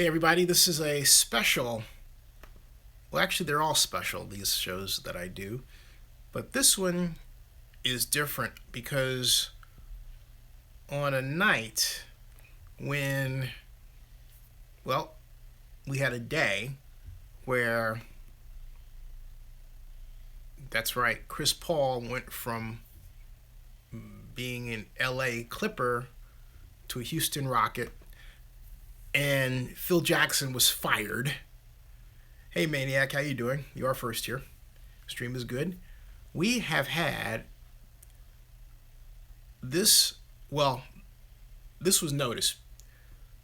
Hey everybody, this is a special. Well, actually, they're all special, these shows that I do. But this one is different because on a night when, well, we had a day where, that's right, Chris Paul went from being an LA Clipper to a Houston Rocket, and Phil Jackson was fired. Hey Maniac, how you doing? You are first here. Stream is good. We have had this, well, this was noticed,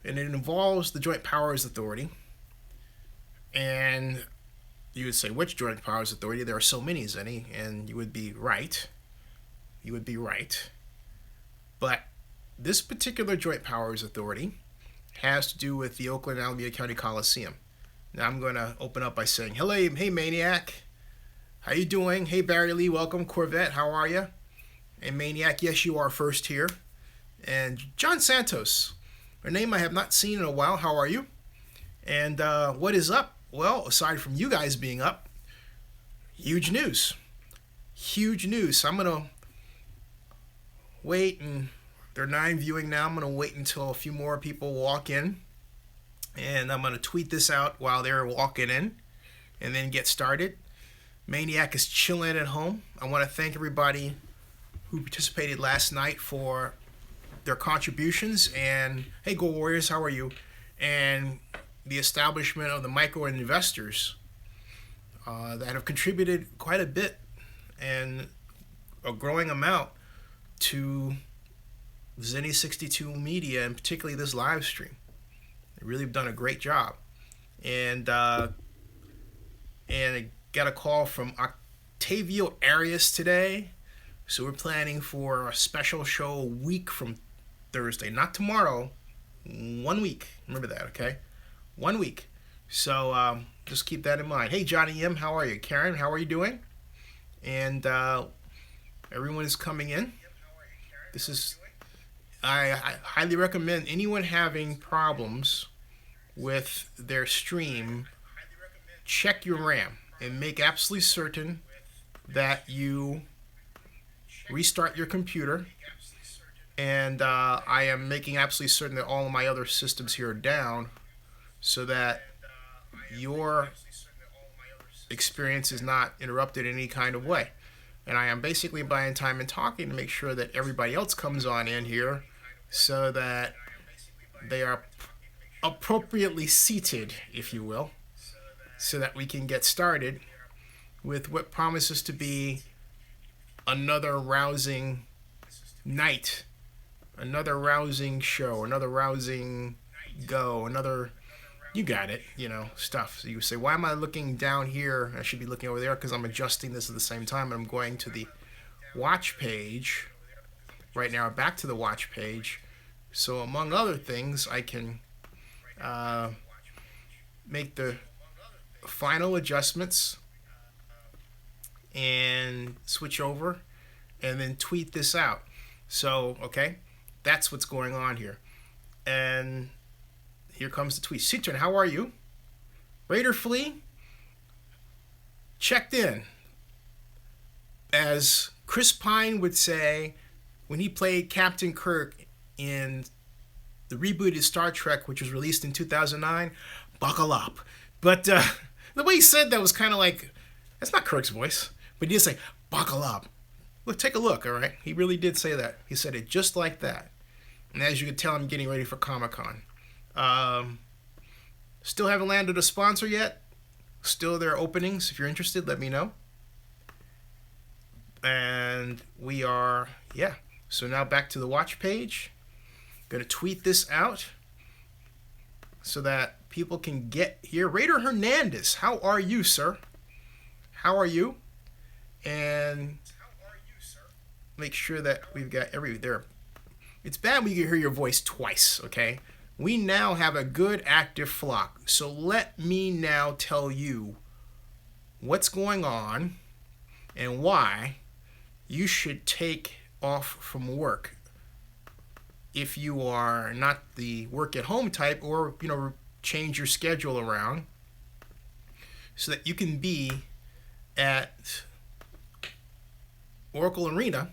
and it involves the Joint Powers Authority. And you would say, which Joint Powers Authority? There are so many, Zenny, and you would be right. You would be right. But this particular Joint Powers Authority has to do with the Oakland Alameda County Coliseum. Now I'm going to open up by saying, hello, hey Maniac, how you doing? Hey Barry Lee, welcome. Corvette, how are you? And Maniac, yes, you are first here. And John Santos, a name I have not seen in a while, how are you? And what is up? Well, aside from you guys being up, huge news. Huge news. So I'm going to wait, and there are 9 viewing now. I'm going to wait until a few more people walk in. And I'm going to tweet this out while they're walking in and then get started. Maniac is chilling at home. I want to thank everybody who participated last night for their contributions. And hey, Go Warriors, how are you? And the establishment of the micro investors that have contributed quite a bit and a growing amount to Zenny 62 Media, and particularly this live stream. They really have done a great job. And I got a call from Octavio Arias today. So we're planning for a special show a week from Thursday. Not tomorrow. 1 week. Remember that, okay? 1 week. So just keep that in mind. Hey, Johnny M., how are you? Karen, how are you doing? And everyone is coming in. This is... I highly recommend anyone having problems with their stream, check your RAM and make absolutely certain that you restart your computer. And I am making absolutely certain that all of my other systems here are down so that your experience is not interrupted in any kind of way. And I am basically buying time and talking to make sure that everybody else comes on in here so that they are appropriately seated, if you will, so that we can get started with what promises to be another rousing night, another rousing show, another rousing go, another, you got it, stuff. So you say, why am I looking down here? I should be looking over there because I'm adjusting this at the same time. I'm going to the watch page right now, back to the watch page. So among other things, I can make the final adjustments and switch over and then tweet this out. So, okay, that's what's going on here. And here comes the tweet. Citron, how are you? Raider Flea checked in. As Chris Pine would say when he played Captain Kirk in the rebooted Star Trek, which was released in 2009, buckle up. But the way he said that was kind of like, that's not Kirk's voice, but he did say, buckle up. Look, take a look, all right? He really did say that. He said it just like that. And as you can tell, I'm getting ready for Comic-Con. Still haven't landed a sponsor yet. Still there are openings. If you're interested, let me know. And we are, yeah. So now back to the watch page. Going to tweet this out so that people can get here. Raider Hernandez, how are you, sir? How are you? And make sure that we've got there. It's bad when you hear your voice twice, okay? We now have a good active flock. So let me now tell you what's going on and why you should take off from work if you are not the work at home type, or change your schedule around so that you can be at Oracle Arena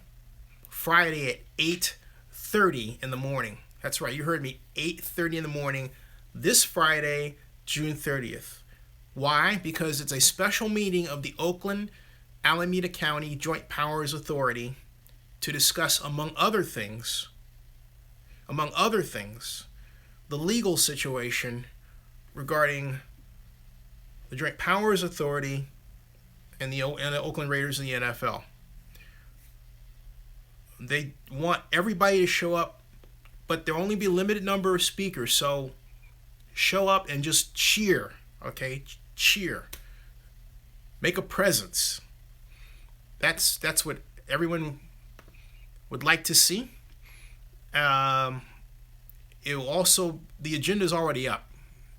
Friday at 8:30 in the morning. That's right, you heard me, 8:30 in the morning this Friday, June 30th. Why? Because it's a special meeting of the Oakland Alameda County Joint Powers Authority to discuss, among other things, the legal situation regarding the Joint Powers Authority and the Oakland Raiders in the NFL. They want everybody to show up, but there'll only be a limited number of speakers, so show up and just cheer, okay? Cheer. Make a presence. That's what everyone would like to see. It will also, the agenda is already up,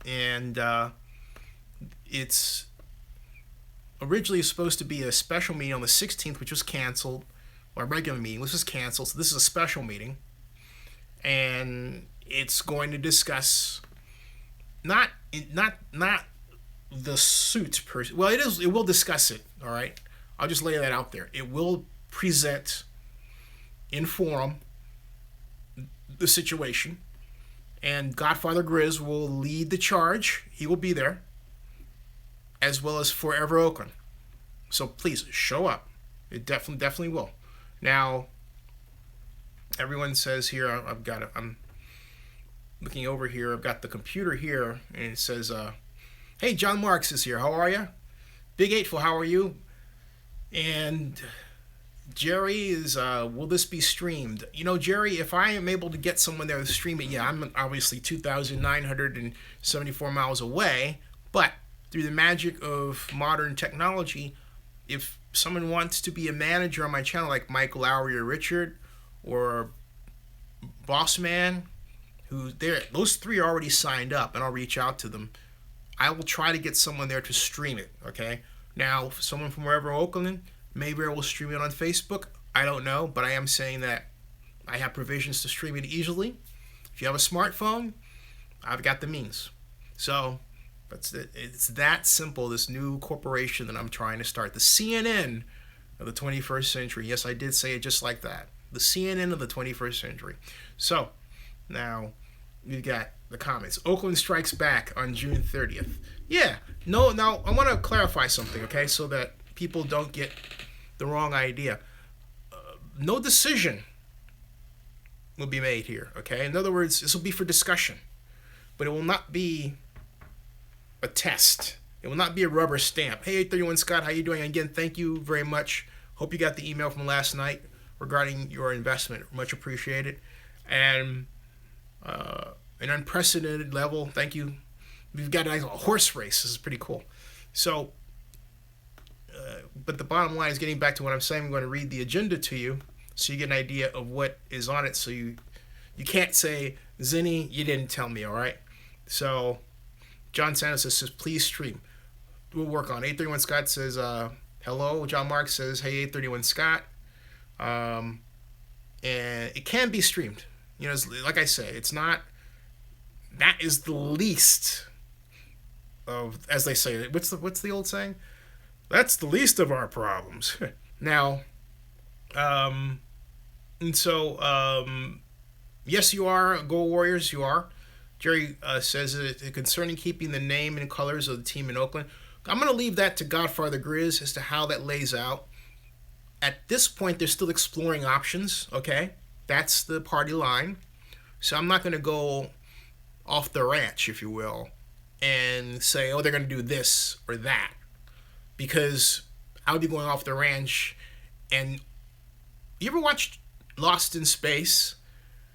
and it's originally supposed to be a special meeting on the 16th, which was canceled. Our regular meeting was canceled, so this is a special meeting, and it's going to discuss not the suits per. Well, it is. It will discuss it. All right, I'll just lay that out there. It will present in forum the situation, and Godfather Grizz will lead the charge. He will be there, as well as Forever Oakland. So please show up. It definitely will. Now, everyone says here, I'm looking over here, I've got the computer here, and it says, hey, John Marks is here, how are you? Big Eightful, how are you? And Jerry is, will this be streamed? You know, Jerry, if I am able to get someone there to stream it, yeah, I'm obviously 2,974 miles away, but through the magic of modern technology, if someone wants to be a manager on my channel, like Mike Lowry or Richard or Bossman, those three are already signed up, and I'll reach out to them. I will try to get someone there to stream it, okay? Now, someone from wherever Oakland, maybe I will stream it on Facebook. I don't know, but I am saying that I have provisions to stream it easily. If you have a smartphone, I've got the means. So it's that simple, this new corporation that I'm trying to start. The CNN of the 21st century. Yes, I did say it just like that. The CNN of the 21st century. So, now, we've got the comments. Oakland strikes back on June 30th. Yeah, no, now, I want to clarify something, okay, so that people don't get the wrong idea. No decision will be made here, okay? In other words, this will be for discussion, but it will not be a test. It will not be a rubber stamp. Hey, 831 Scott, how you doing? Again, thank you very much. Hope you got the email from last night regarding your investment. Much appreciated. And an unprecedented level. Thank you. We've got a horse race. This is pretty cool. So, but the bottom line is, getting back to what I'm saying, I'm going to read the agenda to you so you get an idea of what is on it. So you can't say, Zinni, you didn't tell me, all right? So, John Santos says, please stream. We'll work on it. 831 Scott says, hello. John Mark says, hey, 831 Scott. And it can be streamed. You know, like I say, it's not, that is the least of, as they say, what's the old saying? That's the least of our problems. Now, and so, yes, you are. Go Warriors, you are. Jerry says concerning keeping the name and colors of the team in Oakland. I'm going to leave that to Godfather Grizz as to how that lays out. At this point, they're still exploring options, okay? That's the party line. So I'm not going to go off the ranch, if you will, and say, oh, they're going to do this or that. Because I would be going off the ranch. And you ever watched Lost in Space?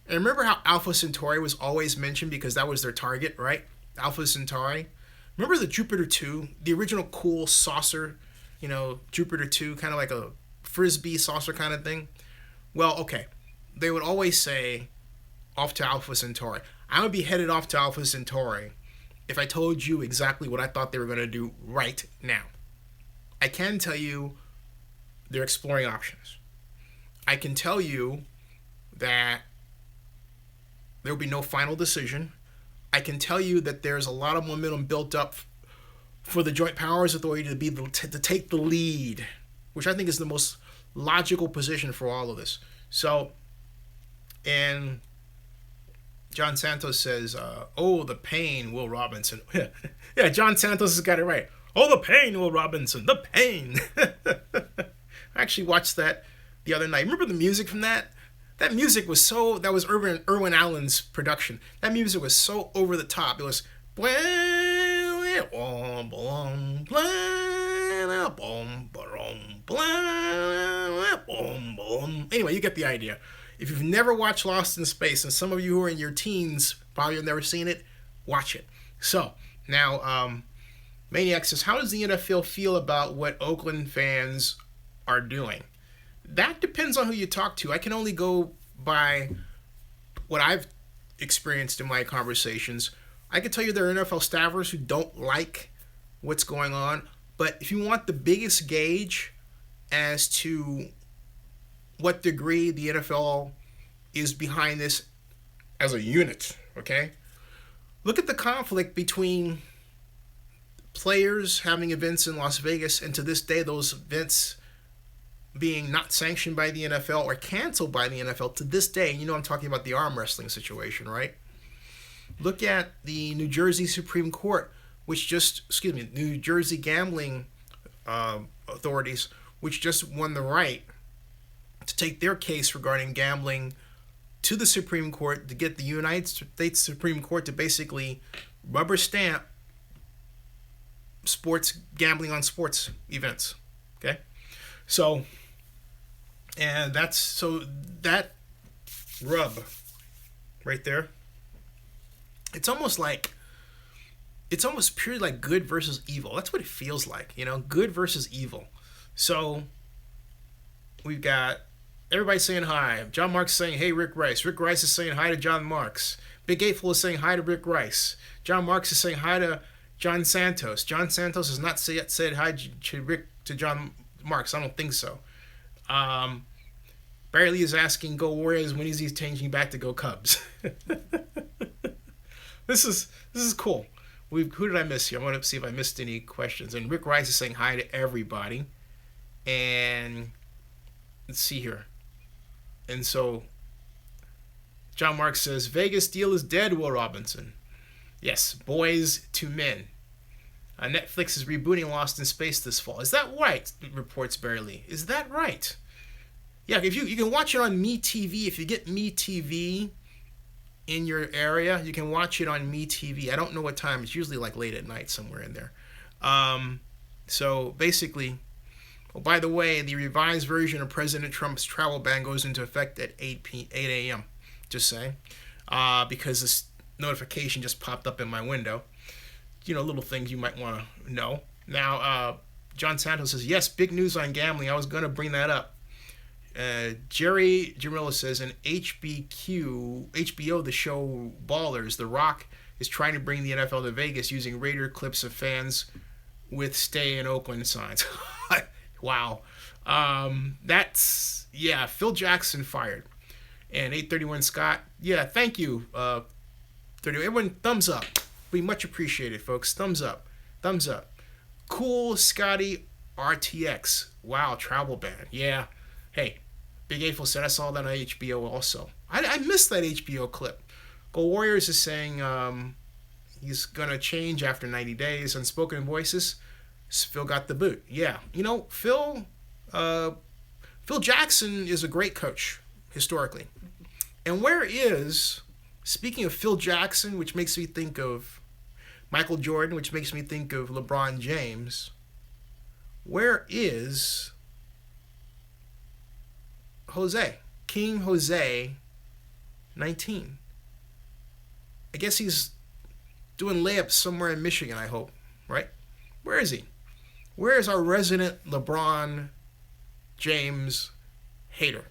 And remember how Alpha Centauri was always mentioned because that was their target, right? Alpha Centauri. Remember the Jupiter 2, the original cool saucer, you know, Jupiter 2, kind of like a Frisbee saucer kind of thing? Well, okay. They would always say, off to Alpha Centauri. I would be headed off to Alpha Centauri if I told you exactly what I thought they were going to do right now. I can tell you they're exploring options. I can tell you that there will be no final decision. I can tell you that there's a lot of momentum built up for the Joint Powers Authority to take the lead, which I think is the most logical position for all of this. So, and John Santos says, "Oh, the pain, Will Robinson." Yeah, John Santos has got it right. Oh, the pain, Will Robinson. The pain. I actually watched that the other night. Remember the music from that? That music was that was Irwin Allen's production. That music was so over the top. It was, anyway, you get the idea. If you've never watched Lost in Space, and some of you who are in your teens probably have never seen it, watch it. So, now, Maniac says, how does the NFL feel about what Oakland fans are doing? That depends on who you talk to. I can only go by what I've experienced in my conversations. I can tell you there are NFL staffers who don't like what's going on. But if you want the biggest gauge as to what degree the NFL is behind this as a unit, okay? Look at the conflict between players having events in Las Vegas, and to this day, those events being not sanctioned by the NFL or canceled by the NFL to this day. You know I'm talking about the arm wrestling situation, right? Look at the New Jersey Supreme Court, New Jersey gambling authorities, which just won the right to take their case regarding gambling to the Supreme Court to get the United States Supreme Court to basically rubber stamp gambling on sports events. Okay? So, and that rub right there, it's almost purely like good versus evil. That's what it feels like, good versus evil. So we've got everybody saying hi. John Marks saying, hey, Rick Rice. Rick Rice is saying hi to John Marks. Big Eightful is saying hi to Rick Rice. John Marks is saying hi to John Santos. John Santos has not yet said hi to John Marks. I don't think so. Barry Lee is asking, go Warriors, when is he changing back to go Cubs? This is cool. Who did I miss here? I want to see if I missed any questions. And Rick Rice is saying hi to everybody. And let's see here. And so John Marks says, Vegas deal is dead, Will Robinson. Yes, boys to men. Netflix is rebooting Lost in Space this fall. Is that right? Reports Barry Lee. Is that right? Yeah, if you can watch it on MeTV. If you get MeTV in your area, you can watch it on MeTV. I don't know what time. It's usually like late at night, somewhere in there. So basically, by the way, the revised version of President Trump's travel ban goes into effect at 8 a.m. Just saying, because this notification just popped up in my window. Little things you might want to know. Now, John Santos says, yes, big news on gambling. I was going to bring that up. Jerry Jamila says, in HBO, the show Ballers, The Rock is trying to bring the NFL to Vegas using Raider clips of fans with stay in Oakland signs. Wow. Phil Jackson fired. And 831 Scott, yeah, thank you. Everyone, thumbs up. We much appreciated, folks. Thumbs up. Thumbs up. Cool Scotty RTX. Wow, travel ban. Yeah. Hey, Big Eightful said I saw that on HBO also. I missed that HBO clip. Go Warriors is saying he's going to change after 90 days. Unspoken Voices. Phil got the boot. Yeah. Phil Jackson is a great coach, historically. And speaking of Phil Jackson, which makes me think of Michael Jordan, which makes me think of LeBron James, where is King Jose 19? I guess he's doing layups somewhere in Michigan, I hope, right? Where is he? Where is our resident LeBron James hater?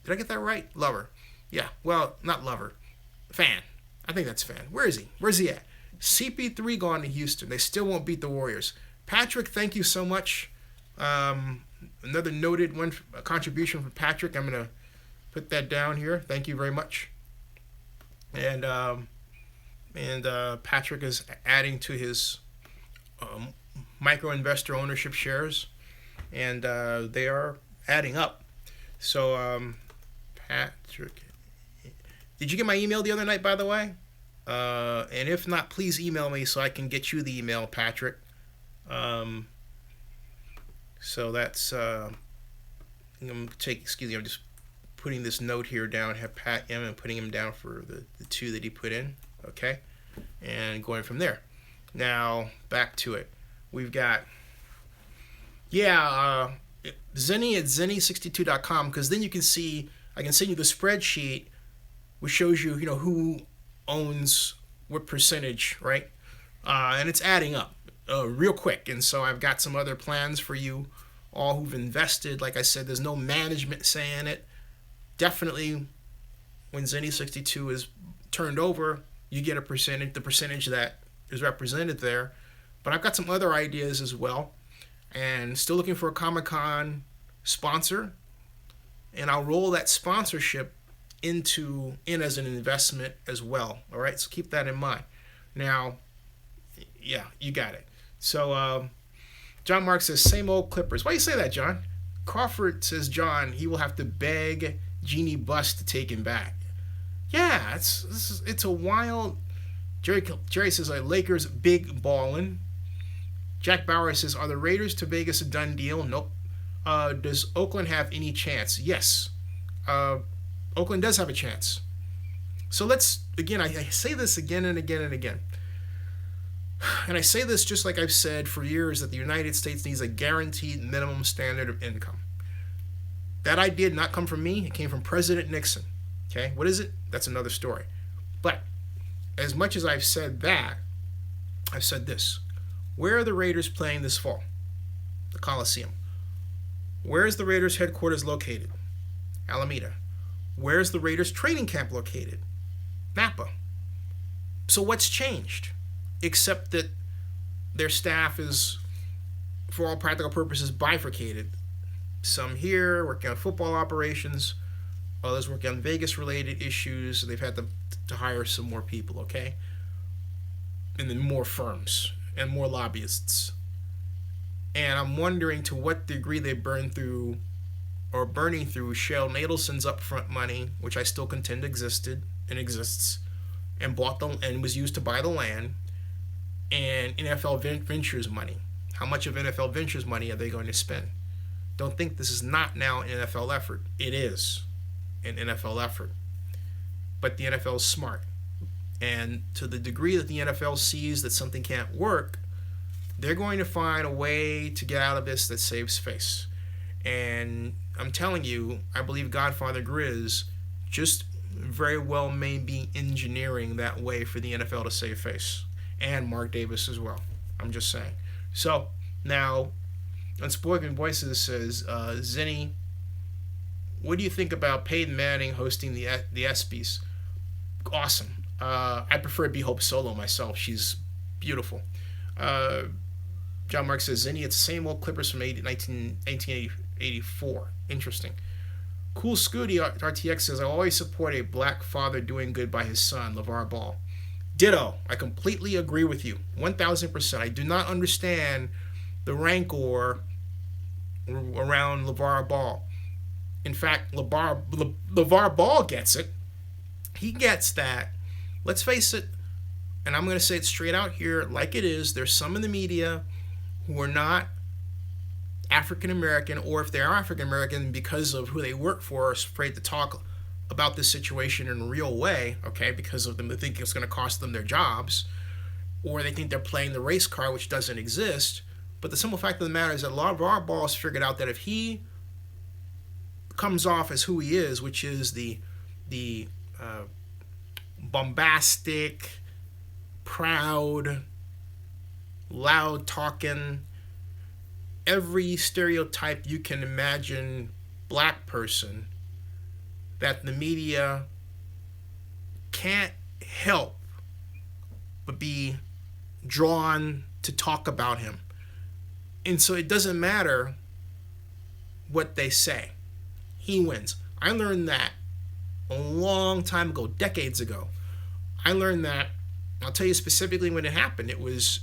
Did I get that right? Lover. Yeah, well, not lover. Fan. I think that's fan. Where is he? Where's he at? CP3 gone to Houston. They still won't beat the Warriors. Patrick, thank you so much. Another noted contribution from Patrick. I'm going to put that down here. Thank you very much. And and Patrick is adding to his um, micro investor ownership shares, and they are adding up. So, Patrick, did you get my email the other night, by the way? And if not, please email me so I can get you the email, Patrick. So that's I'm just putting this note here down. Have Pat M and putting him down for the two that he put in. Okay, and going from there. Now back to it. We've got Zenny at zenny62.com, because then you can see, I can send you the spreadsheet which shows you who owns what percentage, right? And it's adding up real quick. And so I've got some other plans for you all who've invested. Like I said, there's no management saying it. Definitely, when Zenny62 is turned over, you get a percentage, the percentage that is represented there. But I've got some other ideas as well, and still looking for a Comic-Con sponsor, and I'll roll that sponsorship in as an investment as well. All right, so keep that in mind. Now, yeah, you got it. So John Mark says, same old Clippers. Why do you say that, John? Crawford says, John, he will have to beg Jeannie Buss to take him back. Yeah, it's a wild. Jerry says, Lakers big ballin'. Jack Bauer says, are the Raiders to Vegas a done deal? Nope. Does Oakland have any chance? Yes. Oakland does have a chance. So let's, again, I say this again and again and again. And I say this just like I've said for years, that the United States needs a guaranteed minimum standard of income. That idea did not come from me. It came from President Nixon. Okay, what is it? That's another story. But as much as I've said that, I've said this. Where are the Raiders playing this fall? The Coliseum. Where is the Raiders headquarters located? Alameda. Where's the Raiders training camp located? Napa. So what's changed? Except that their staff is, for all practical purposes, bifurcated. Some here working on football operations, others working on Vegas-related issues. They've had to hire some more people, okay? And then more firms and more lobbyists. And I'm wondering to what degree they burning through Shell Nadelson's upfront money, which I still contend existed and exists, and was used to buy the land, and NFL Ventures money. How much of NFL Ventures money are they going to spend? Don't think this is not now an NFL effort. It is an NFL effort. But the NFL is smart. And to the degree that the NFL sees that something can't work, they're going to find a way to get out of this that saves face. And I'm telling you, I believe Godfather Grizz just very well may be engineering that way for the NFL to save face. And Mark Davis as well. I'm just saying. So, now, Unspoken Voices says, Zenny, what do you think about Peyton Manning hosting the ESPYs? Awesome. I prefer B Hope Solo myself. She's beautiful. John Mark says, Zenny, it's the same old Clippers from 1984. Interesting. Cool Scooty RTX says, I always support a black father doing good by his son, Lavar Ball. Ditto. I completely agree with you. 1,000%. I do not understand the rancor around Lavar Ball. In fact, Lavar Ball gets it. He gets that. Let's face it, and I'm going to say it straight out here like it is, there's some in the media who are not African American, or if they are African American, because of who they work for, are afraid to talk about this situation in a real way, okay, because of them, they think it's going to cost them their jobs, or they think they're playing the race card, which doesn't exist. But the simple fact of the matter is that Lavar Ball has figured out that if he comes off as who he is, which is the bombastic, proud, loud-talking, every stereotype you can imagine black person, that the media can't help but be drawn to talk about him. And so it doesn't matter what they say. He wins. I learned that a long time ago, decades ago. I learned that I'll tell you specifically when it happened. It was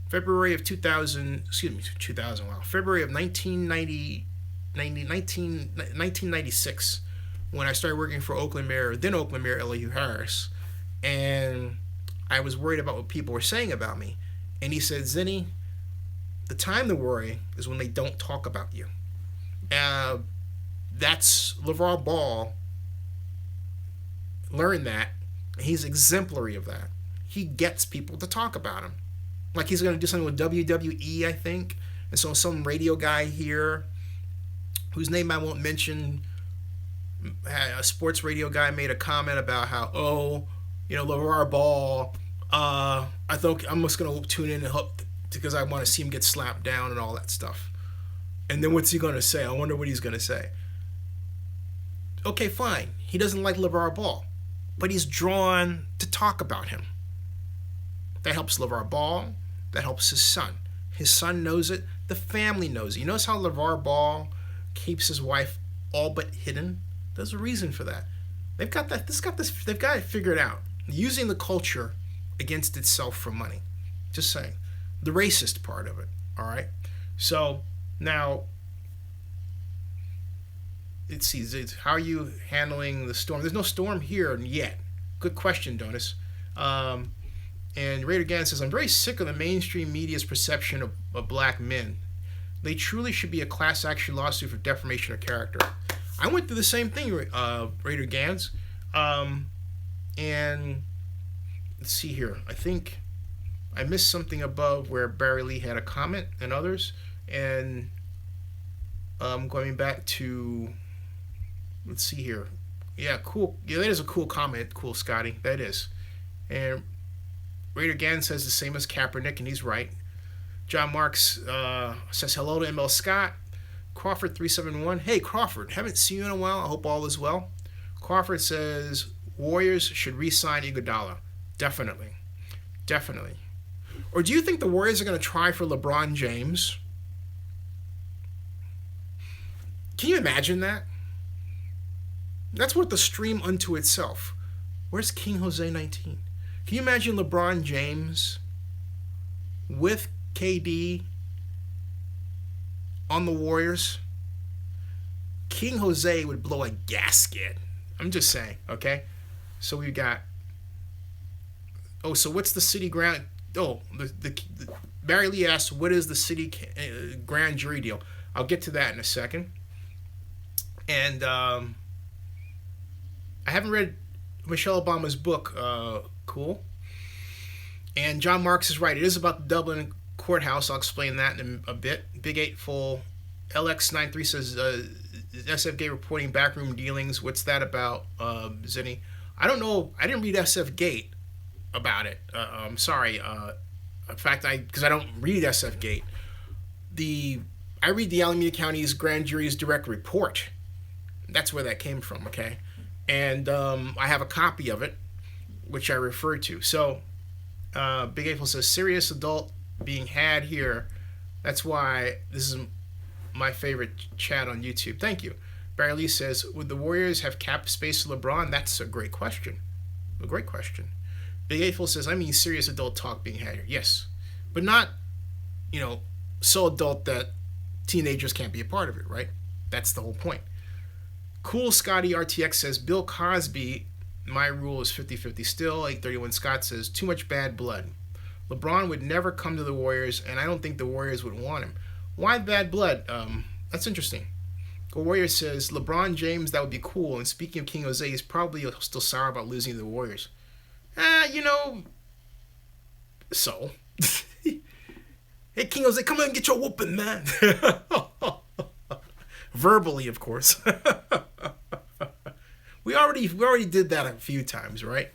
February of 2000, excuse me, 2000, wow, February of 1996, when I started working for Oakland Mayor, then Oakland Mayor Elihu Harris. And I was worried about what people were saying about me. And he said, Zinni, the time to worry is when they don't talk about you. That's Lavar Ball learned that. He's exemplary of that. He gets people to talk about him. Like he's going to do something with WWE, I think. And so some radio guy here, whose name I won't mention, a sports radio guy made a comment about how, Lavar Ball, I thought I'm just going to tune in and hope because I want to see him get slapped down and all that stuff. And then what's he going to say? I wonder what he's going to say. Okay, fine. He doesn't like Lavar Ball, but he's drawn to talk about him. That helps Lavar Ball. That helps his son. His son knows it. The family knows it. You notice how Lavar Ball keeps his wife all but hidden? There's a reason for that. They've got that. They've got it figured out. Using the culture against itself for money. Just saying. The racist part of it. All right. So now, let's see. How are you handling the storm? There's no storm here yet. Good question, Donis. And Raider Gann says, I'm very sick of the mainstream media's perception of black men. They truly should be a class action lawsuit for defamation of character. I went through the same thing, Raider Gans. And let's see here. I think I missed something above where Barry Lee had a comment and others. And going back to, let's see here. Yeah, cool. Yeah, that is a cool comment. Cool, Scotty. That is. And Raider Gann says the same as Kaepernick, and he's right. John Marks says hello to ML Scott. Crawford 371. Hey, Crawford, haven't seen you in a while. I hope all is well. Crawford says Warriors should re-sign Iguodala. Definitely. Or do you think the Warriors are going to try for LeBron James? Can you imagine that? That's worth the stream unto itself. Where's King Jose 19? Can you imagine LeBron James with KD on the Warriors? King Jose would blow a gasket. I'm just saying, okay? So we got... so what's the city grand... the Barry Lee asked, what is the city grand jury deal? I'll get to that in a second. And I haven't read Michelle Obama's book, cool. And John Marks is right. It is about the Dublin courthouse. I'll explain that in a bit. Big 8 full. LX93 says SF Gate reporting backroom dealings. What's that about, Zinni? I don't know. I didn't read SF Gate about it. I'm sorry. In fact, because I don't read SF Gate. I read the Alameda County's grand jury's direct report. That's where that came from, okay? And I have a copy of it, which I refer to. So, Big April says, serious adult being had here. That's why this is my favorite chat on YouTube. Thank you. Barry Lee says, would the Warriors have cap space for LeBron? That's a great question. A great question. Big April says, I mean serious adult talk being had here. Yes. But not, so adult that teenagers can't be a part of it, right? That's the whole point. Cool Scotty RTX says, Bill Cosby, my rule is 50-50 still. 831 Scott says, too much bad blood. LeBron would never come to the Warriors, and I don't think the Warriors would want him. Why bad blood? That's interesting. The Warrior says, LeBron James, that would be cool. And speaking of King Jose, he's probably still sour about losing to the Warriors. So. Hey, King Jose, come on and get your whooping, man. Verbally, of course. We already did that a few times, right?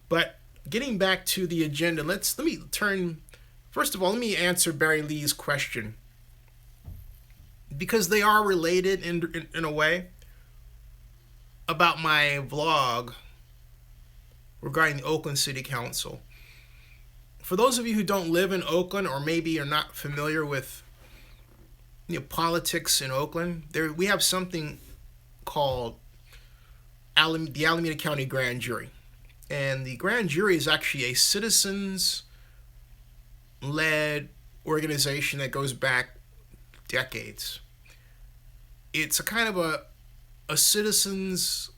But getting back to the agenda, let me turn. First of all, let me answer Barry Lee's question, because they are related in a way, about my vlog regarding the Oakland City Council. For those of you who don't live in Oakland, or maybe are not familiar with politics in Oakland, we have something called the Alameda County Grand Jury. And the grand jury is actually a citizens-led organization that goes back decades. It's a kind of a citizens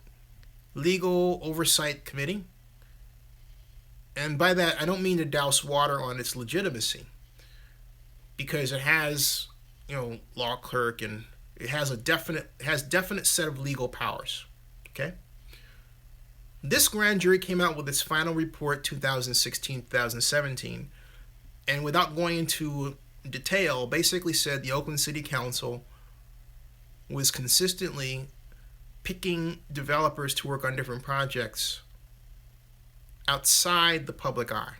legal oversight committee. And by that, I don't mean to douse water on its legitimacy, because it has, law clerk, and it has definite set of legal powers. Okay? This grand jury came out with its final report 2016-2017, and without going into detail, basically said the Oakland City Council was consistently picking developers to work on different projects outside the public eye,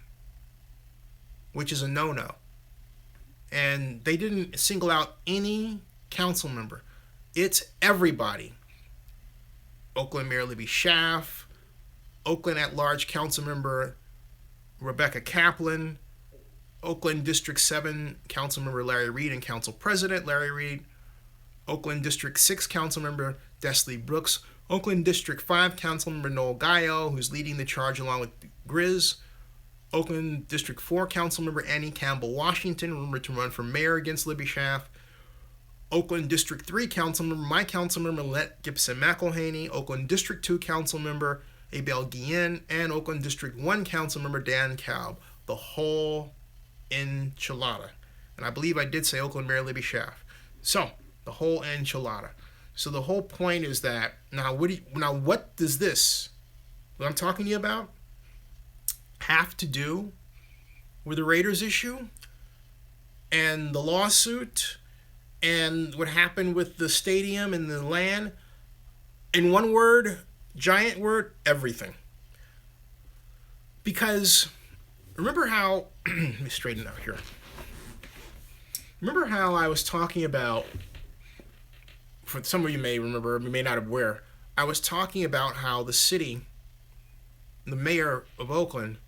which is a no-no. And they didn't single out any council member. It's everybody. Oakland Mayor Libby Schaaf, Oakland at-large council member Rebecca Kaplan, Oakland District 7 council member Larry Reed and council president Larry Reed, Oakland District 6 council member Desley Brooks, Oakland District 5 council member Noel Gaio, who's leading the charge along with Grizz, Oakland District 4 council member Annie Campbell Washington, rumored to run for mayor against Libby Schaaf, Oakland District 3 council member, my council member Lynette Gibson McElhaney, Oakland District 2 council member Abel Guillen, and Oakland District 1 council member Dan Kalb. The whole enchilada. And I believe I did say Oakland Mayor Libby Schaaf. So, the whole enchilada. So the whole point is that, what does this, what I'm talking to you about, have to do with the Raiders issue and the lawsuit and what happened with the stadium and the land? In one word, giant word, everything. Because remember how, let me straighten out here. Remember how I was talking about, for some of you may remember, you may not be aware, I was talking about how the city, the mayor of Oakland,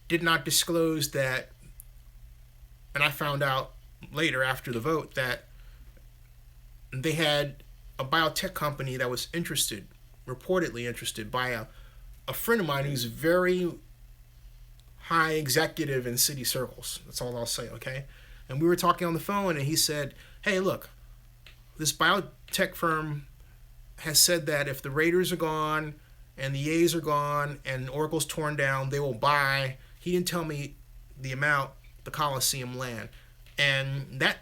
did not disclose that, and I found out later after the vote that they had a biotech company that was reportedly interested by a friend of mine who's very high executive in city circles. That's all I'll say, okay? And we were talking on the phone, and he said, hey, look, this biotech firm has said that if the Raiders are gone and the A's are gone and Oracle's torn down, they will buy, he didn't tell me the amount, the Coliseum land. And that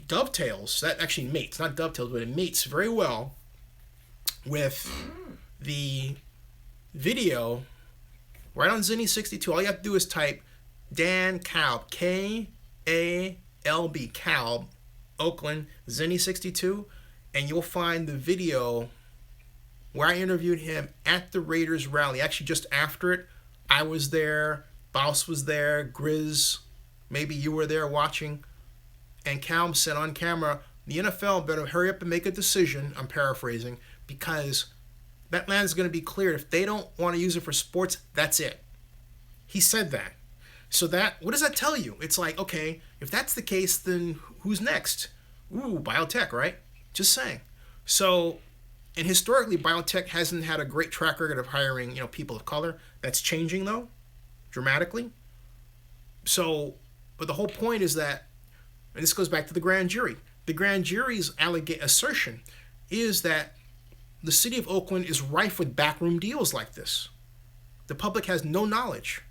dovetails, that actually mates, not dovetails, but it mates very well with the video right on Zinni 62. All you have to do is type Dan Kalb, K-A-L-B, Kalb, Oakland, Zinni 62, and you'll find the video where I interviewed him at the Raiders rally. Actually, just after it, I was there, Bouse was there, Grizz, maybe you were there watching, and Kalb said on camera, the NFL better hurry up and make a decision, I'm paraphrasing, because that land's going to be cleared. If they don't want to use it for sports, that's it. He said that. So what does that tell you? It's like, okay, if that's the case, then who's next? Ooh, biotech, right? Just saying. So, and historically, biotech hasn't had a great track record of hiring, people of color. That's changing, though, dramatically. So, but the whole point is that, and this goes back to the grand jury. The grand jury's assertion is that the city of Oakland is rife with backroom deals like this. The public has no knowledge.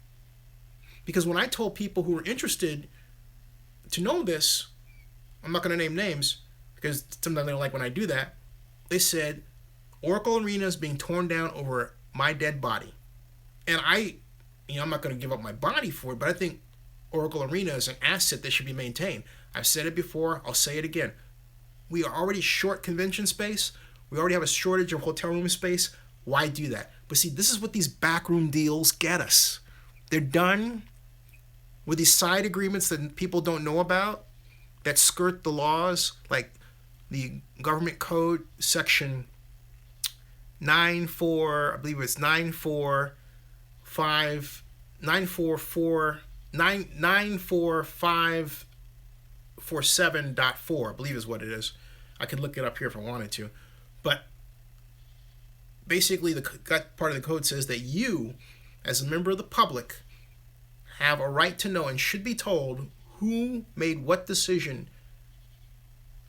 Because when I told people who were interested to know this, I'm not going to name names, because sometimes they don't like when I do that, they said, Oracle Arena is being torn down over my dead body. And I'm not going to give up my body for it, but I think Oracle Arena is an asset that should be maintained. I've said it before, I'll say it again. We are already short convention space. We already have a shortage of hotel room space. Why do that? But see, this is what these backroom deals get us. They're done with these side agreements that people don't know about, that skirt the laws, like the government code section 94, I believe it's 94547.4, I believe is what it is. I could look it up here if I wanted to. But basically that part of the code says that you, as a member of the public, have a right to know and should be told who made what decision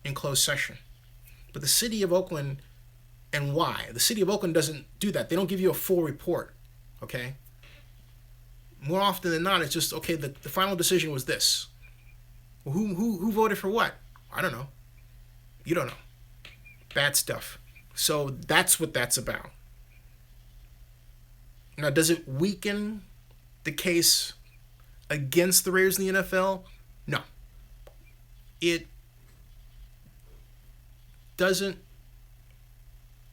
in closed session. But the city of Oakland, and why? The city of Oakland doesn't do that. They don't give you a full report, okay? More often than not, it's just, okay, the final decision was this. Well, who voted for what? I don't know. You don't know. Bad stuff. So that's what that's about. Now, does it weaken the case against the Raiders in the NFL? No. It doesn't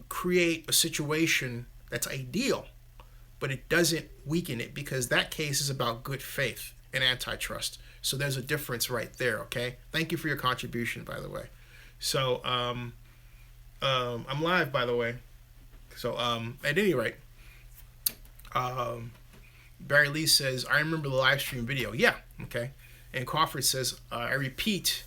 create a situation that's ideal, but it doesn't weaken it, because that case is about good faith and antitrust. So there's a difference right there, okay? Thank you for your contribution, by the way. So, I'm live, by the way. So, at any rate, Barry Lee says, I remember the live stream video. Yeah, okay. And Crawford says, I repeat,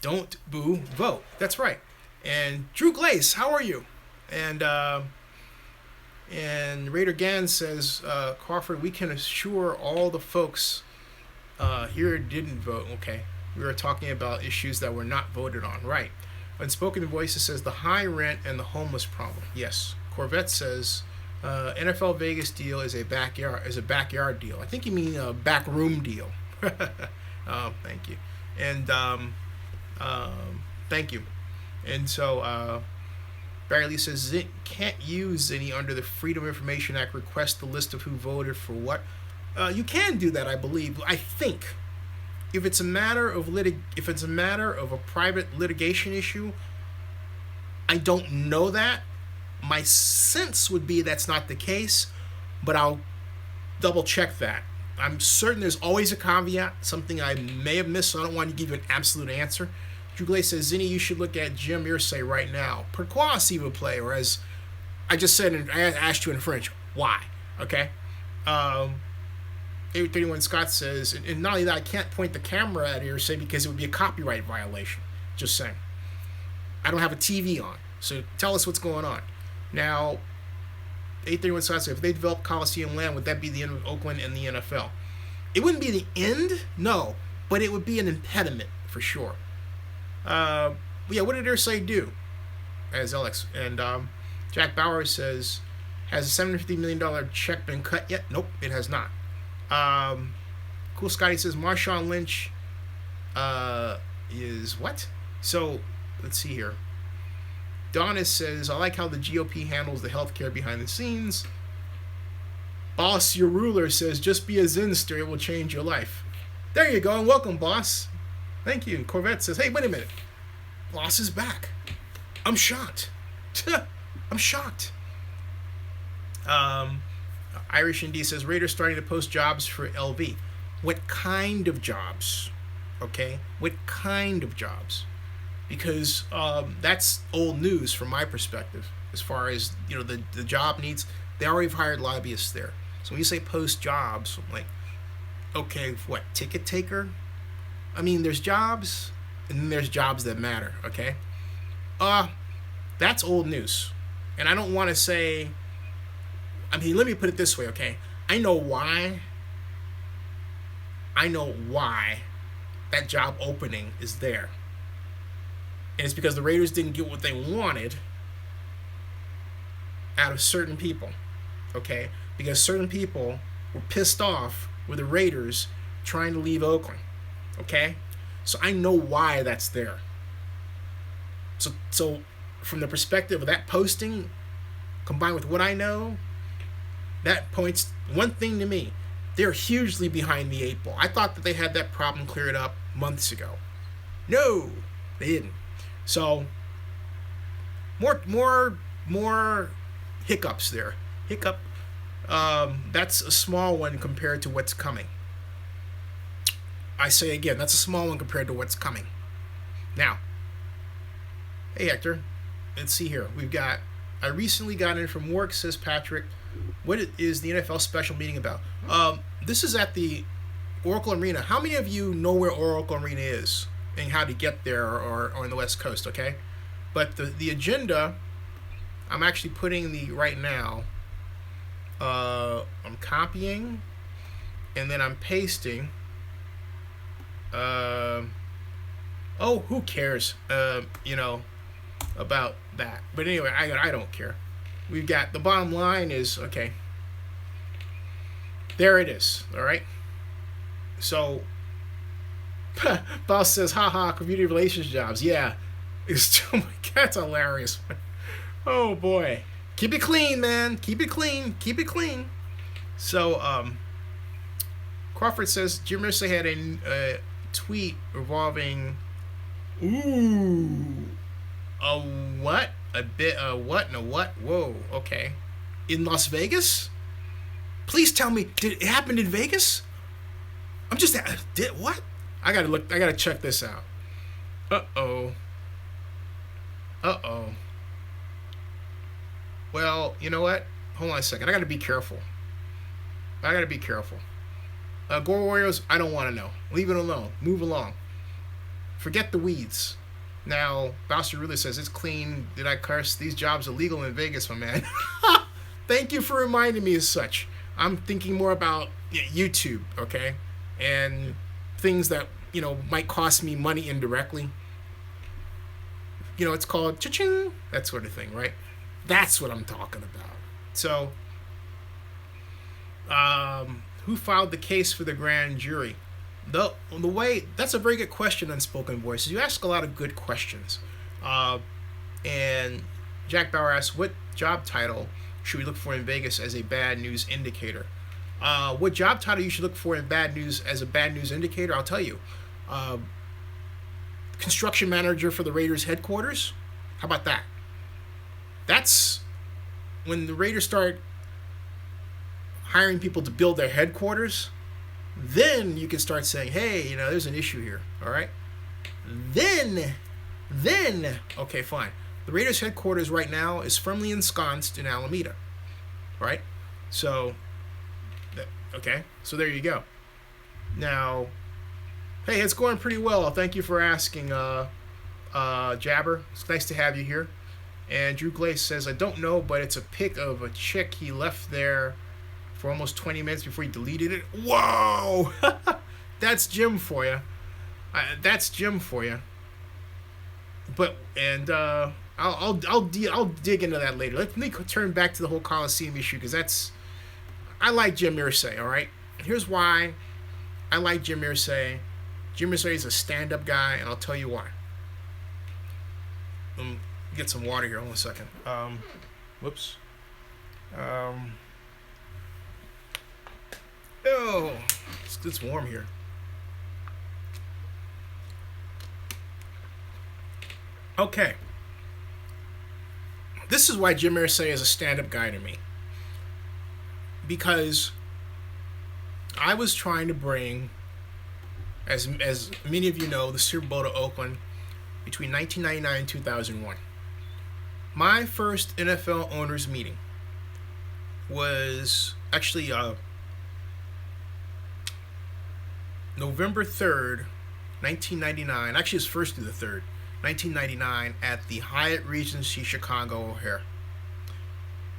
don't boo, vote. That's right. And Drew Glaze, how are you? And Raider Gann says, Crawford, we can assure all the folks here didn't vote. Okay. We were talking about issues that were not voted on. Right. Unspoken Voices says the high rent and the homeless problem. Yes. Corvette says NFL Vegas deal is a backyard deal. I think you mean a backroom deal. Thank you. And thank you. And so Barry Lee says, can't use any under the Freedom of Information Act request the list of who voted for what. You can do that, I believe. I think if it's a matter of a private litigation issue, I don't know that. My sense would be that's not the case, but I'll double check that. I'm certain there's always a caveat, something I may have missed, so I don't want to give you an absolute answer. Drew Glaze says, Zinni, you should look at Jim Irsay right now. Pourquoi s'il vous plaît? Or as I just said, I asked you in French, why? Okay? 831 Scott says, and not only that, I can't point the camera at Irsay because it would be a copyright violation. Just saying. I don't have a TV on, so tell us what's going on. Now, 831 Scott says, if they develop Coliseum land, would that be the end of Oakland and the NFL? It wouldn't be the end, no, but it would be an impediment for sure. Yeah, what did Irsay do? As Alex and Jack Bauer says, has a $750 million check been cut yet? Nope, it has not. Cool Scotty says Marshawn Lynch is what? So let's see here. Donis says, I like how the GOP handles the healthcare behind the scenes. Boss, your ruler says, just be a Zinster, it will change your life. There you go, and welcome, boss. Thank you. Corvette says, hey, wait a minute. Boss is back. I'm shocked. I'm shocked. Irish Indy says, Raiders starting to post jobs for LV. What kind of jobs? Okay? What kind of jobs? Because that's old news from my perspective. As far as, the job needs, they already hired lobbyists there. So when you say post jobs, I'm like, okay, what, ticket taker? I mean, there's jobs, and then there's jobs that matter, okay? That's old news. And I don't want to say, let me put it this way, okay? I know why that job opening is there. And it's because the Raiders didn't get what they wanted out of certain people, okay? Because certain people were pissed off with the Raiders trying to leave Oakland, okay? So I know why that's there. So from the perspective of that posting, combined with what I know, that points one thing to me. They're hugely behind the eight ball. I thought that they had that problem cleared up months ago. No, they didn't. So more hiccups there. That's a small one compared to what's coming. I say again, that's a small one compared to what's coming. Now, hey Hector, let's see here. I recently got in from work, says Patrick. What is the NFL special meeting about? This is at the Oracle Arena. How many of you know where Oracle Arena is and how to get there or on the West Coast, okay? But the agenda I'm actually putting the right now. I'm copying, and then I'm pasting. Oh, who cares? About that. But anyway, I don't care. We've got the bottom line is okay. There it is. All right. So, boss says, haha, community relations jobs. Yeah. It's, oh my God, that's hilarious. Oh boy. Keep it clean, man. Keep it clean. Keep it clean. So, Crawford says Jim Irsay had a tweet revolving. Ooh. A what? A bit. A what and a what? Whoa. Okay. In Las Vegas? Please tell me, did it happen in Vegas? I'm just. Did what? I gotta look. I gotta check this out. Uh-oh. Uh-oh. Well, you know what? Hold on a second. I gotta be careful. I gotta be careful. Gore Warriors, I don't want to know. Leave it alone. Move along. Forget the weeds. Now, Bowser really says, it's clean. Did I curse? These jobs are legal in Vegas, my man. Thank you for reminding me as such. I'm thinking more about YouTube, okay? And things that, might cost me money indirectly. It's called cha-ching, that sort of thing, right? That's what I'm talking about. So, who filed the case for the grand jury? The way, that's a very good question, Unspoken Voices. You ask a lot of good questions. And Jack Bauer asks, what job title should we look for in Vegas as a bad news indicator? What job title you should look for in bad news as a bad news indicator? I'll tell you. Construction manager for the Raiders headquarters. How about that? That's when the Raiders start hiring people to build their headquarters. Then you can start saying, hey, there's an issue here. All right. Then, okay, fine. The Raiders headquarters right now is firmly ensconced in Alameda. Right. So, okay. So there you go. Now, hey, it's going pretty well. Thank you for asking, Jabber. It's nice to have you here. And Drew Glaze says, I don't know, but it's a pic of a chick he left there for almost 20 minutes before he deleted it. Whoa! That's Jim for you. That's Jim for you. But, and I'll dig into that later. Let me turn back to the whole Coliseum issue, because I like Jim Irsay, all right? Here's why I like Jim Irsay. Jim Irsay is a stand-up guy, and I'll tell you why. Get some water here. Hold on a second. Whoops. Oh, it's warm here. Okay. This is why Jim Irsay is a stand-up guy to me. Because I was trying to bring, as many of you know, the Super Bowl to Oakland between 1999 and 2001. My first NFL owners meeting was actually November 3rd, 1999. Actually, it's 1st through the 3rd, 1999, at the Hyatt Regency Chicago O'Hare.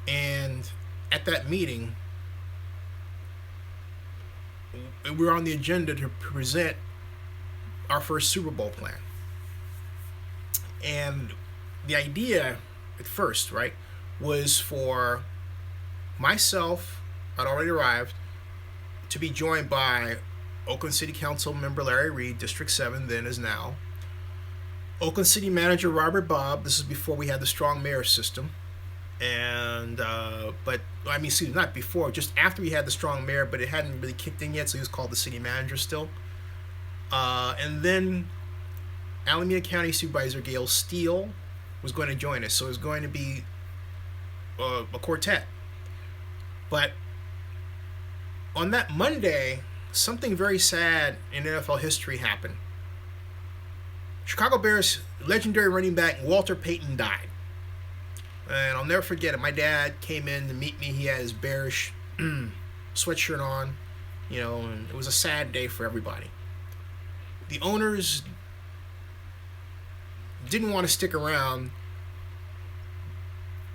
And at that meeting, we were on the agenda to present our first Super Bowl plan. And the idea at first, right, was for myself, I'd already arrived, to be joined by Oakland City Council member Larry Reed, District 7, then as now, Oakland City Manager Robert Bobb. This is before we had the strong mayor system. And, not before, just after we had the strong mayor, but it hadn't really kicked in yet, so he was called the city manager still. And then Alameda County Supervisor Gail Steele was going to join us, so it was going to be a quartet. But on that Monday, something very sad in NFL history happened. Chicago Bears legendary running back Walter Payton died. And I'll never forget it. My dad came in to meet me. He had his Bearish sweatshirt on, and it was a sad day for everybody. The owners didn't want to stick around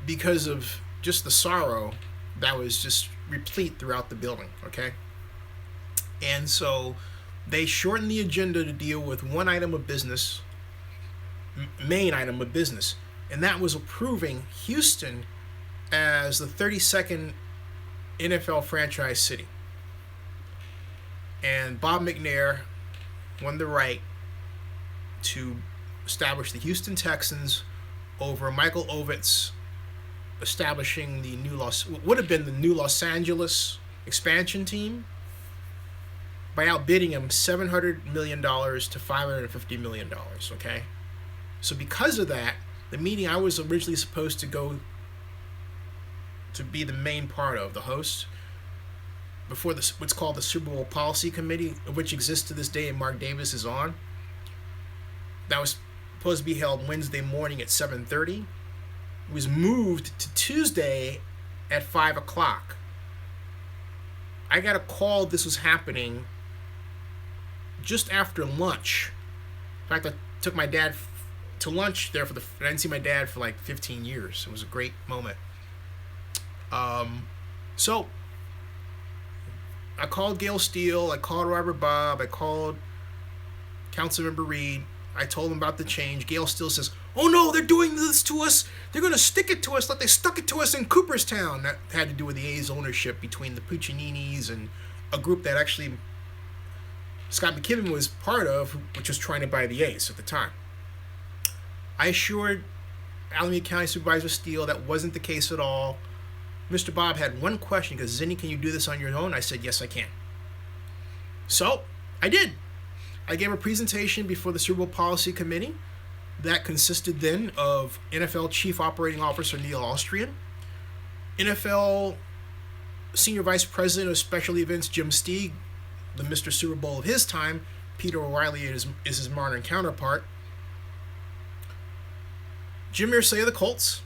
because of just the sorrow that was just replete throughout the building, okay? And so they shortened the agenda to deal with one item of business, main item of business, and that was approving Houston as the 32nd NFL franchise city. And Bob McNair won the right to establish the Houston Texans over Michael Ovitz establishing the would have been the new Los Angeles expansion team by outbidding him $700 million to $550 million, okay? So because of that, the meeting I was originally supposed to go to be the main part of, the host, before this, what's called the Super Bowl Policy Committee, which exists to this day and Mark Davis is on, that was supposed to be held Wednesday morning at 7:30. It was moved to Tuesday at 5 o'clock. I got a call this was happening just after lunch. In fact, I took my dad to lunch there I didn't see my dad for like 15 years. It was a great moment. So I called Gail Steele, I called Robert Bob, I called Councilmember Reed. I told them about the change. Gail Steele says, "Oh no, they're doing this to us. They're going to stick it to us like they stuck it to us in Cooperstown." That had to do with the A's ownership between the Puccininis and a group that actually Scott McKibben was part of, which was trying to buy the A's at the time. I assured Alameda County Supervisor Steele that wasn't the case at all. Mr. Bob had one question, because Zinni, can you do this on your own? I said, yes, I can. So I did. I gave a presentation before the Super Bowl Policy Committee that consisted then of NFL Chief Operating Officer Neil Austrian, NFL Senior Vice President of Special Events Jim Steig, the Mr. Super Bowl of his time. Peter O'Reilly is his modern counterpart. Jim Irsay of the Colts,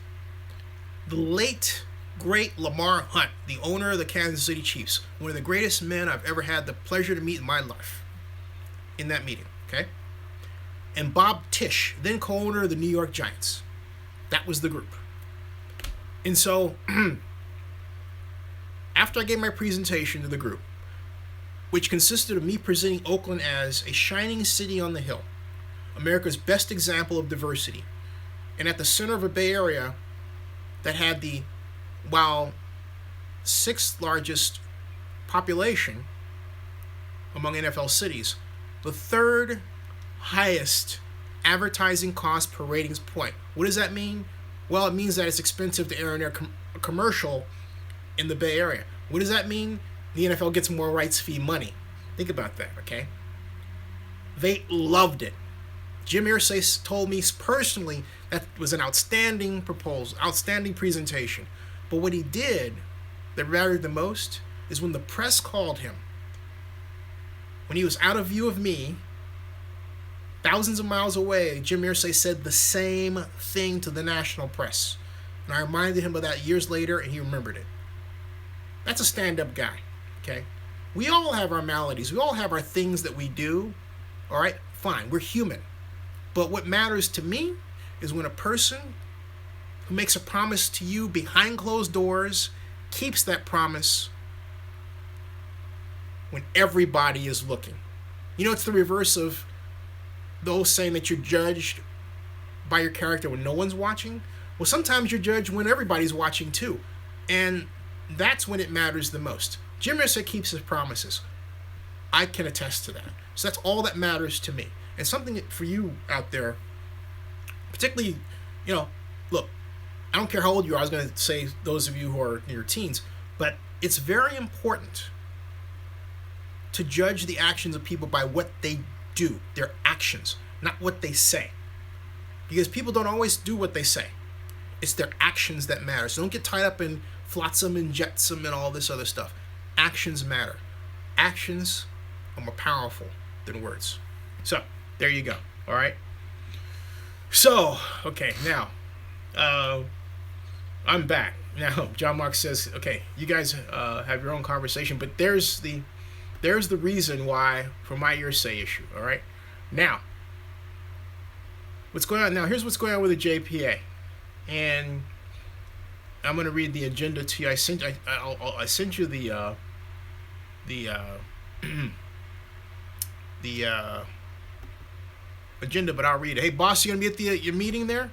the late, great Lamar Hunt, the owner of the Kansas City Chiefs, one of the greatest men I've ever had the pleasure to meet in my life in that meeting, okay? And Bob Tisch, then co-owner of the New York Giants. That was the group. And so, after I gave my presentation to the group, which consisted of me presenting Oakland as a shining city on the hill, America's best example of diversity, and at the center of a Bay Area that had the, while sixth largest population among NFL cities, the third highest advertising cost per ratings point. What does that mean? Well, it means that it's expensive to air a commercial in the Bay Area. What does that mean? The NFL gets more rights fee money. Think about that, okay? They loved it. Jim Irsay told me personally that was an outstanding proposal, outstanding presentation. But what he did that mattered the most is when the press called him, when he was out of view of me, thousands of miles away, Jim Irsay said the same thing to the national press. And I reminded him of that years later, and he remembered it. That's a stand-up guy, okay? We all have our maladies. We all have our things that we do, all right? Fine, we're human. But what matters to me is when a person who makes a promise to you behind closed doors keeps that promise when everybody is looking. You know, it's the reverse of those saying that you're judged by your character when no one's watching. Well, sometimes you're judged when everybody's watching too. And that's when it matters the most. Jim Irsay keeps his promises. I can attest to that. So that's all that matters to me. And something for you out there, particularly, you know, look, I don't care how old you are. I was going to say those of you who are in your teens, but it's very important to judge the actions of people by what they do, their actions, not what they say. Because people don't always do what they say. It's their actions that matter. So don't get tied up in flotsam and jetsam and all this other stuff. Actions matter. Actions are more powerful than words. So, there you go. All right? So, okay, now, I'm back. Now, John Mark says, okay, you guys have your own conversation, but there's the reason why for my Irsay issue, all right? Now, here's what's going on with the JPA. And, you know, look, I don't care how old you are. I was going to say those of you who are in your teens, but it's very important to judge the actions of people by what they do, their actions, not what they say. I'm gonna read the agenda to you. I sent you the the agenda, but I'll read it. Hey, boss, you gonna be at your meeting there?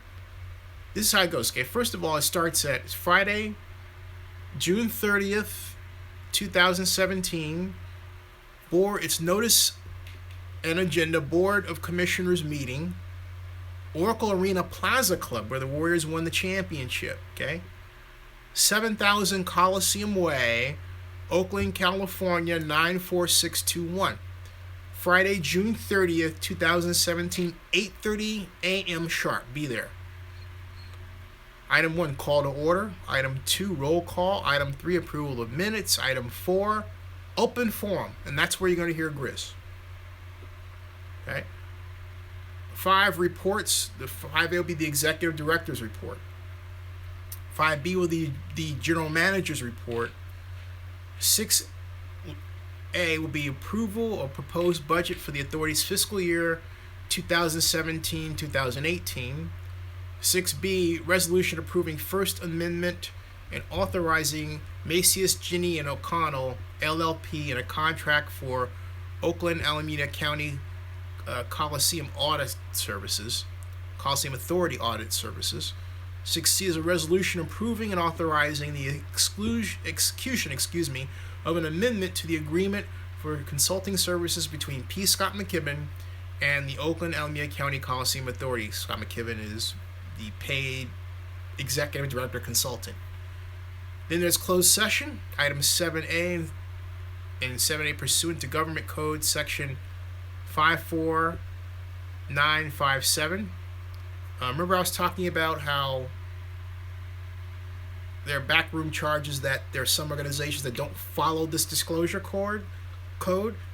This is how it goes. Okay, first of all, it starts at Friday, June 30th, 2017. It's notice and agenda Board of Commissioners meeting, Oracle Arena Plaza Club, where the Warriors won the championship. Okay, 7,000 Coliseum Way, Oakland, California 94621. Friday, June 30th, 2017, 8:30 a.m. sharp. Be there. Item 1, call to order. Item 2, roll call. Item 3, approval of minutes. Item 4, open forum. And that's where you're going to hear Grizz. Okay? 5, reports. The 5A will be the executive director's report. 5B will be the general manager's report. 6A will be approval of proposed budget for the authority's fiscal year 2017-2018. 6B, resolution approving First Amendment and authorizing Macias, Ginny, and O'Connell, LLP, in a contract for Oakland Alameda County Coliseum Audit Services, Coliseum Authority Audit Services. 6C is a resolution approving and authorizing the execution of an amendment to the agreement for consulting services between P. Scott McKibben and the Oakland Alameda County Coliseum Authority. Scott McKibben is the paid executive director consultant. Then there's closed session, item 7A and 7A pursuant to Government Code section 54957. Remember I was talking about how there are backroom charges that there are some organizations that don't follow this disclosure code.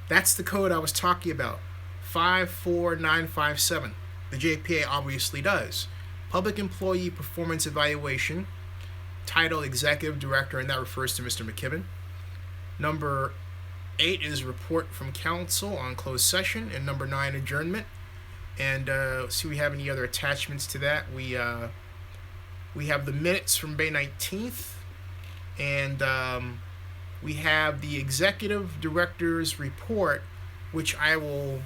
That's the code I was talking about, 54957. The JPA obviously does. Public Employee Performance Evaluation, title Executive Director, and that refers to Mr. McKibben. Number 8 is report from counsel on closed session, and number 9, adjournment. And see if we have any other attachments to that. We have the minutes from May 19th, and we have the executive director's report, which I will.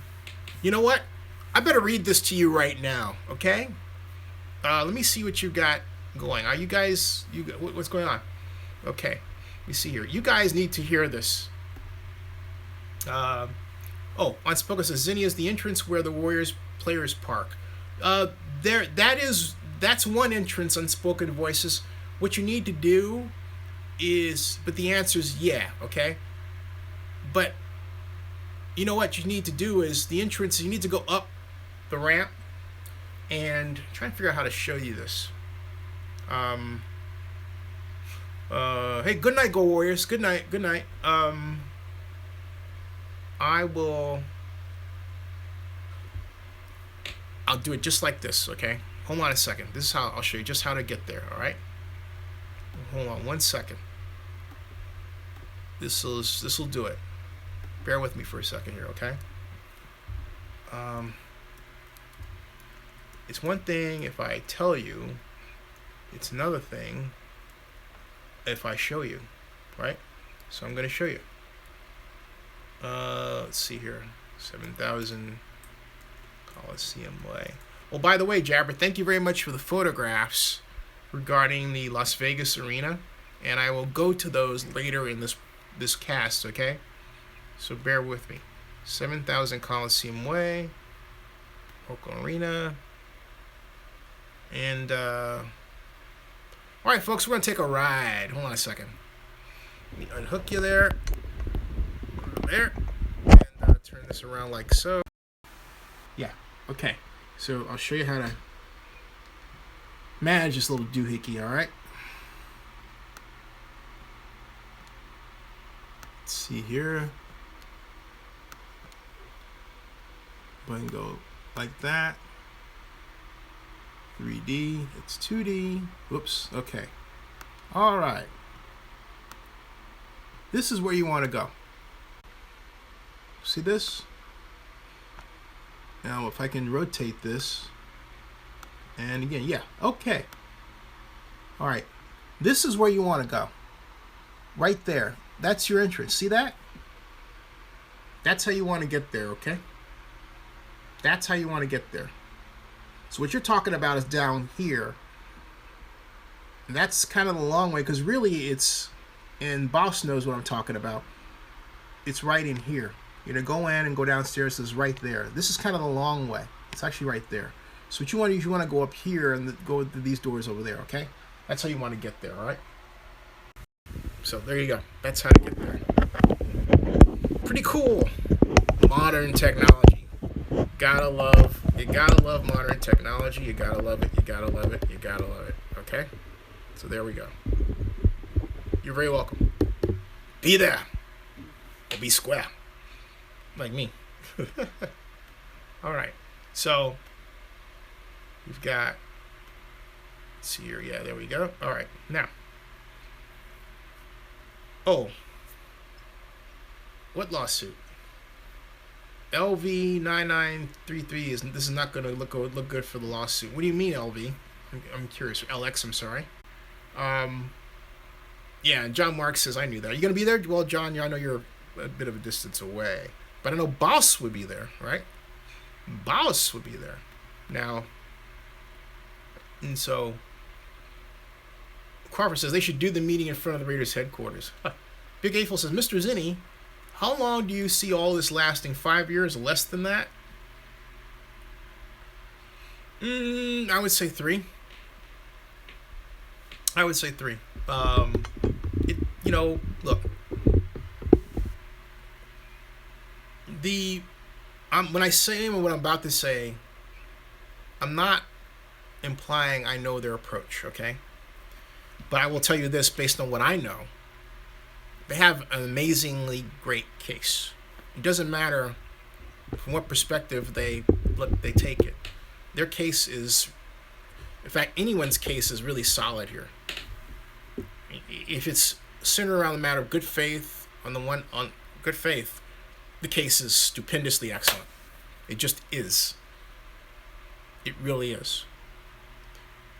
You know what? I better read this to you right now, okay? Let me see what you got going. Are you guys? What's going on? Okay, let me see here. You guys need to hear this. Unspoken says Zinnia is the entrance where the Warriors players park. That's one entrance. Unspoken Voices. What you need to do is, but the answer is yeah, okay. But you know what you need to do is the entrance. You need to go up the ramp, and I'm trying to figure out how to show you this. Hey, good night, Go Warriors. Good night. Good night. I'll do it just like this, okay? Hold on a second. This is how I'll show you just how to get there, all right? Hold on 1 second. This'll do it. Bear with me for a second here, okay? It's one thing if I tell you, it's another thing if I show you, right? So I'm going to show you. Let's see here. 7,000 Coliseum Way. Well, by the way, Jabber, thank you very much for the photographs regarding the Las Vegas arena, and I will go to those later in this cast, okay? So bear with me. 7,000 Coliseum Way, Oakland Arena, and all right, folks, we're gonna take a ride. Hold on a second. Let me unhook you there, and turn this around like so. Yeah. Okay. So I'll show you how to manage this little doohickey. All right. Let's see here. Button go like that. 3D. It's 2D. Whoops. Okay. All right. This is where you want to go. See this? Now, if I can rotate this, and again, yeah, okay. All right. This is where you want to go. Right there. That's your entrance. See that? That's how you want to get there, okay? That's how you want to get there. So what you're talking about is down here. And that's kind of the long way, because really it's, and Boss knows what I'm talking about, it's right in here. You're going to go in and go downstairs. It's right there. This is kind of the long way. It's actually right there. So what you want to do is you want to go up here and go to these doors over there, okay? That's how you want to get there, all right? So there you go. That's how to get there. Pretty cool. Modern technology. Gotta love modern technology. You gotta love it. You gotta love it. You gotta love it. Okay? So there we go. You're very welcome. Be there. Or be square. Like me. All right. So we've got, let's see here. Yeah, there we go. All right. Now. Oh. What lawsuit? LV9933 this is not going to look good for the lawsuit. What do you mean, LV? I'm curious. LX, I'm sorry. Yeah, John Mark says I knew that. Are you going to be there? Well, John, I know you're a bit of a distance away, but I know Boss would be there, right? Boss would be there. Now, and so Crawford says they should do the meeting in front of the Raiders headquarters. Big Eiffel says, Mr. Zinni, how long do you see all this lasting? 5 years? Less than that? I would say 3. I would say 3. Look. When I say what I'm about to say, I'm not implying I know their approach, okay? But I will tell you this based on what I know. They have an amazingly great case. It doesn't matter from what perspective they take it. Their case is, in fact, anyone's case is really solid here. If it's centered around the matter of good faith, on good faith, the case is stupendously excellent. It just is. It really is.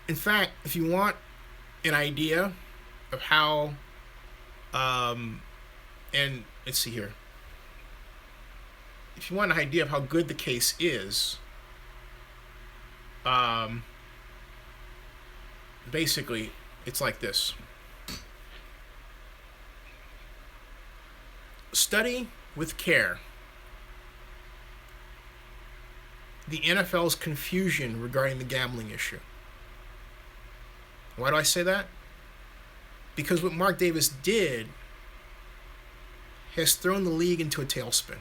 In fact, if you want an idea of how, and let's see here. If you want an idea of how good the case is, basically, it's like this. Study with care the NFL's confusion regarding the gambling issue. Why do I say that? Because what Mark Davis did has thrown the league into a tailspin.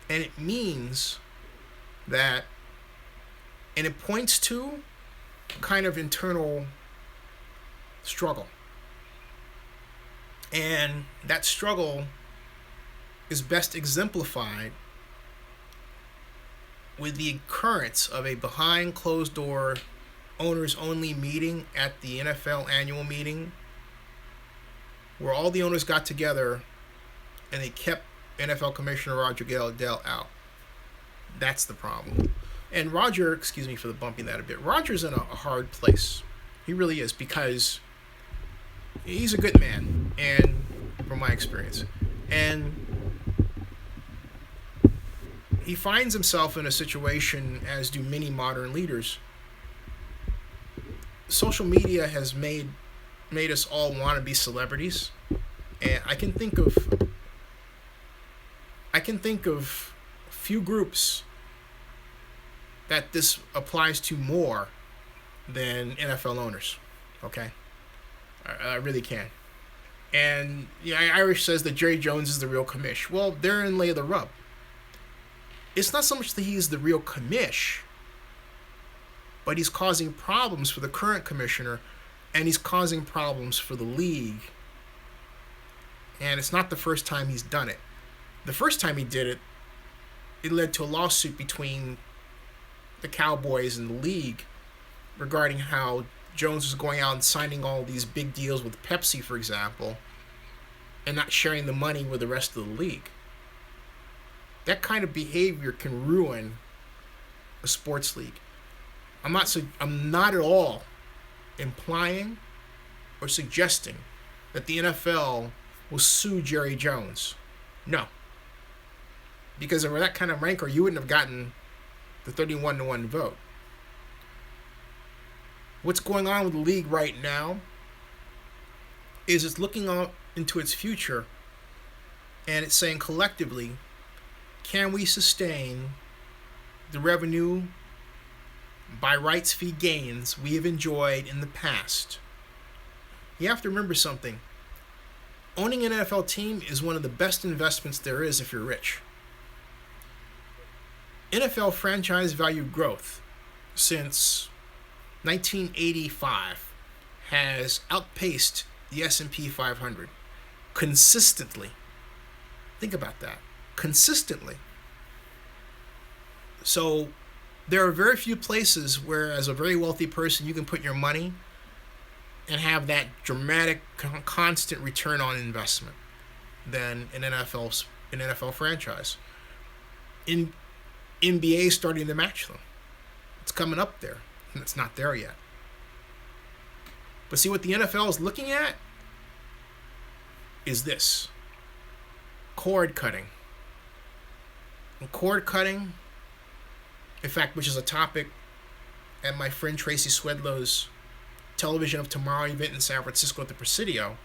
And it means that, and it points to a kind of internal struggle. And that struggle is best exemplified with the occurrence of a behind closed door owners only meeting at the NFL annual meeting, where all the owners got together and they kept NFL Commissioner Roger Goodell out. That's the problem. And Roger, excuse me for the bumping that a bit, Roger's in a hard place. He really is, because he's a good man, and from my experience. And he finds himself in a situation, as do many modern leaders. Social media has made us all want to be celebrities, and I can think of few groups that this applies to more than NFL owners. Okay, I really can. And Irish says that Jerry Jones is the real commish. Well, therein lay the rub. It's not so much that he's the real commish, but he's causing problems for the current commissioner, and he's causing problems for the league. And it's not the first time he's done it. The first time he did it, it led to a lawsuit between the Cowboys and the league regarding how Jones was going out and signing all these big deals with Pepsi, for example, and not sharing the money with the rest of the league. That kind of behavior can ruin a sports league. I'm not at all implying or suggesting that the NFL will sue Jerry Jones. No. Because of that kind of rancor, you wouldn't have gotten the 31-1 vote. What's going on with the league right now is it's looking out into its future and it's saying collectively, can we sustain the revenue by rights fee gains we have enjoyed in the past? You have to remember something. Owning an NFL team is one of the best investments there is if you're rich. NFL franchise value growth since 1985 has outpaced the S&P 500 consistently. Think about that. Consistently. So there are very few places where, as a very wealthy person, you can put your money and have that dramatic, constant return on investment than an NFL franchise. In NBA starting to match them. It's coming up there, and it's not there yet. But see, what the NFL is looking at is this: cord cutting. And cord cutting, in fact, which is a topic at my friend Tracy Swedlow's Television of Tomorrow event in San Francisco at the Presidio,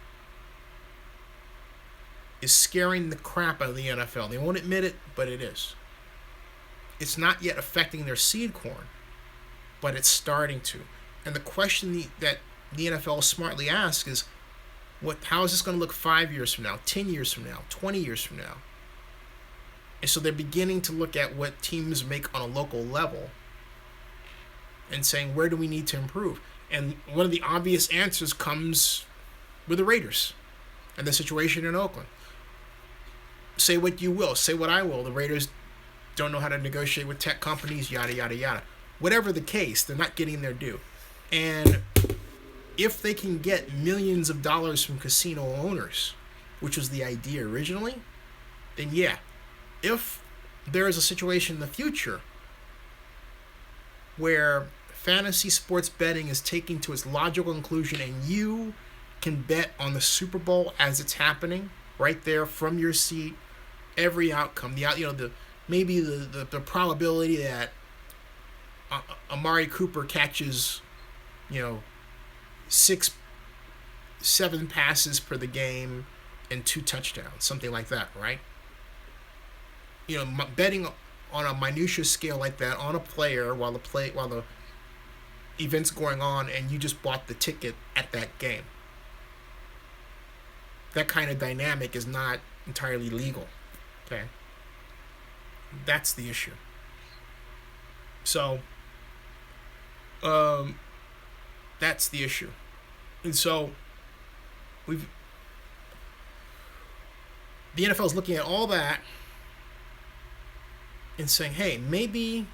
is scaring the crap out of the NFL. They won't admit it, but it is. It's not yet affecting their seed corn, but it's starting to. And the question that the NFL smartly asks is, how is this going to look 5 years from now, 10 years from now, 20 years from now? And so they're beginning to look at what teams make on a local level and saying, where do we need to improve? And one of the obvious answers comes with the Raiders and the situation in Oakland. Say what you will, say what I will. The Raiders don't know how to negotiate with tech companies, yada, yada, yada. Whatever the case, they're not getting their due. And if they can get millions of dollars from casino owners, which was the idea originally, then yeah. If there is a situation in the future where fantasy sports betting is taking to its logical conclusion and you can bet on the Super Bowl as it's happening right there from your seat, every outcome, maybe the probability that Amari Cooper catches, 6-7 passes per the game and 2 touchdowns, something like that, right? Betting on a minutia scale like that on a player while the event's going on and you just bought the ticket at that game. That kind of dynamic is not entirely legal. Okay? That's the issue. So, that's the issue. And so, the NFL is looking at all that and saying, hey, maybe,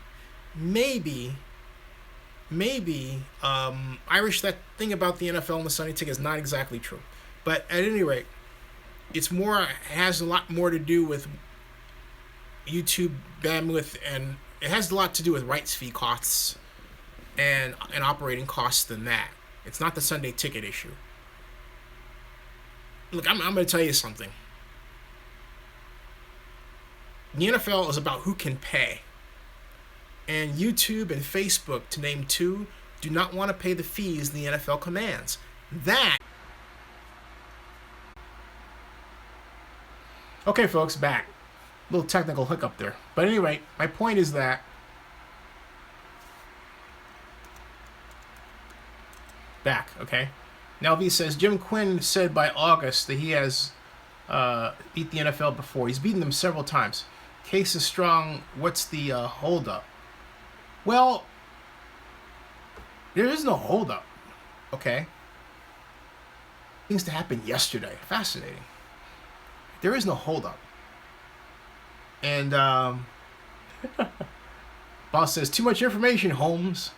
Irish, that thing about the NFL and the Sunday ticket is not exactly true. But at any rate, it has a lot more to do with YouTube bandwidth, and it has a lot to do with rights fee costs and operating costs than that. It's not the Sunday ticket issue. Look, I'm going to tell you something. The NFL is about who can pay. And YouTube and Facebook, to name two, do not want to pay the fees the NFL commands. Okay, folks, back. Little technical hiccup there. But anyway, my point is that okay? Now, V says, Jim Quinn said by August that he has beat the NFL before. He's beaten them several times. Case is strong. What's the holdup? Well, there is no holdup, okay? Things to happen yesterday. Fascinating. There is no holdup. And boss says, too much information, Holmes.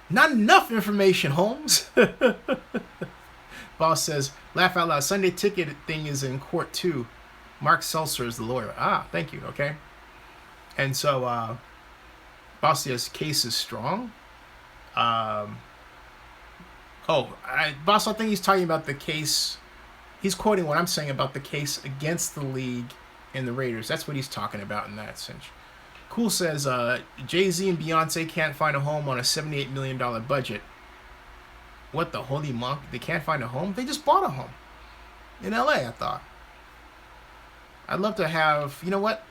Not enough information, Holmes. Boss says, laugh out loud. Sunday ticket thing is in court too. Mark Seltzer is the lawyer. Thank you. Okay. And so, boss says, case is strong. Boss, I think he's talking about the case. He's quoting what I'm saying about the case against the league and the Raiders. That's what he's talking about in that sense. Cool says Jay-Z and Beyonce can't find a home on a $78 million budget. What the holy monk? They can't find a home? They just bought a home in LA, I thought. I'd love to have, you know what?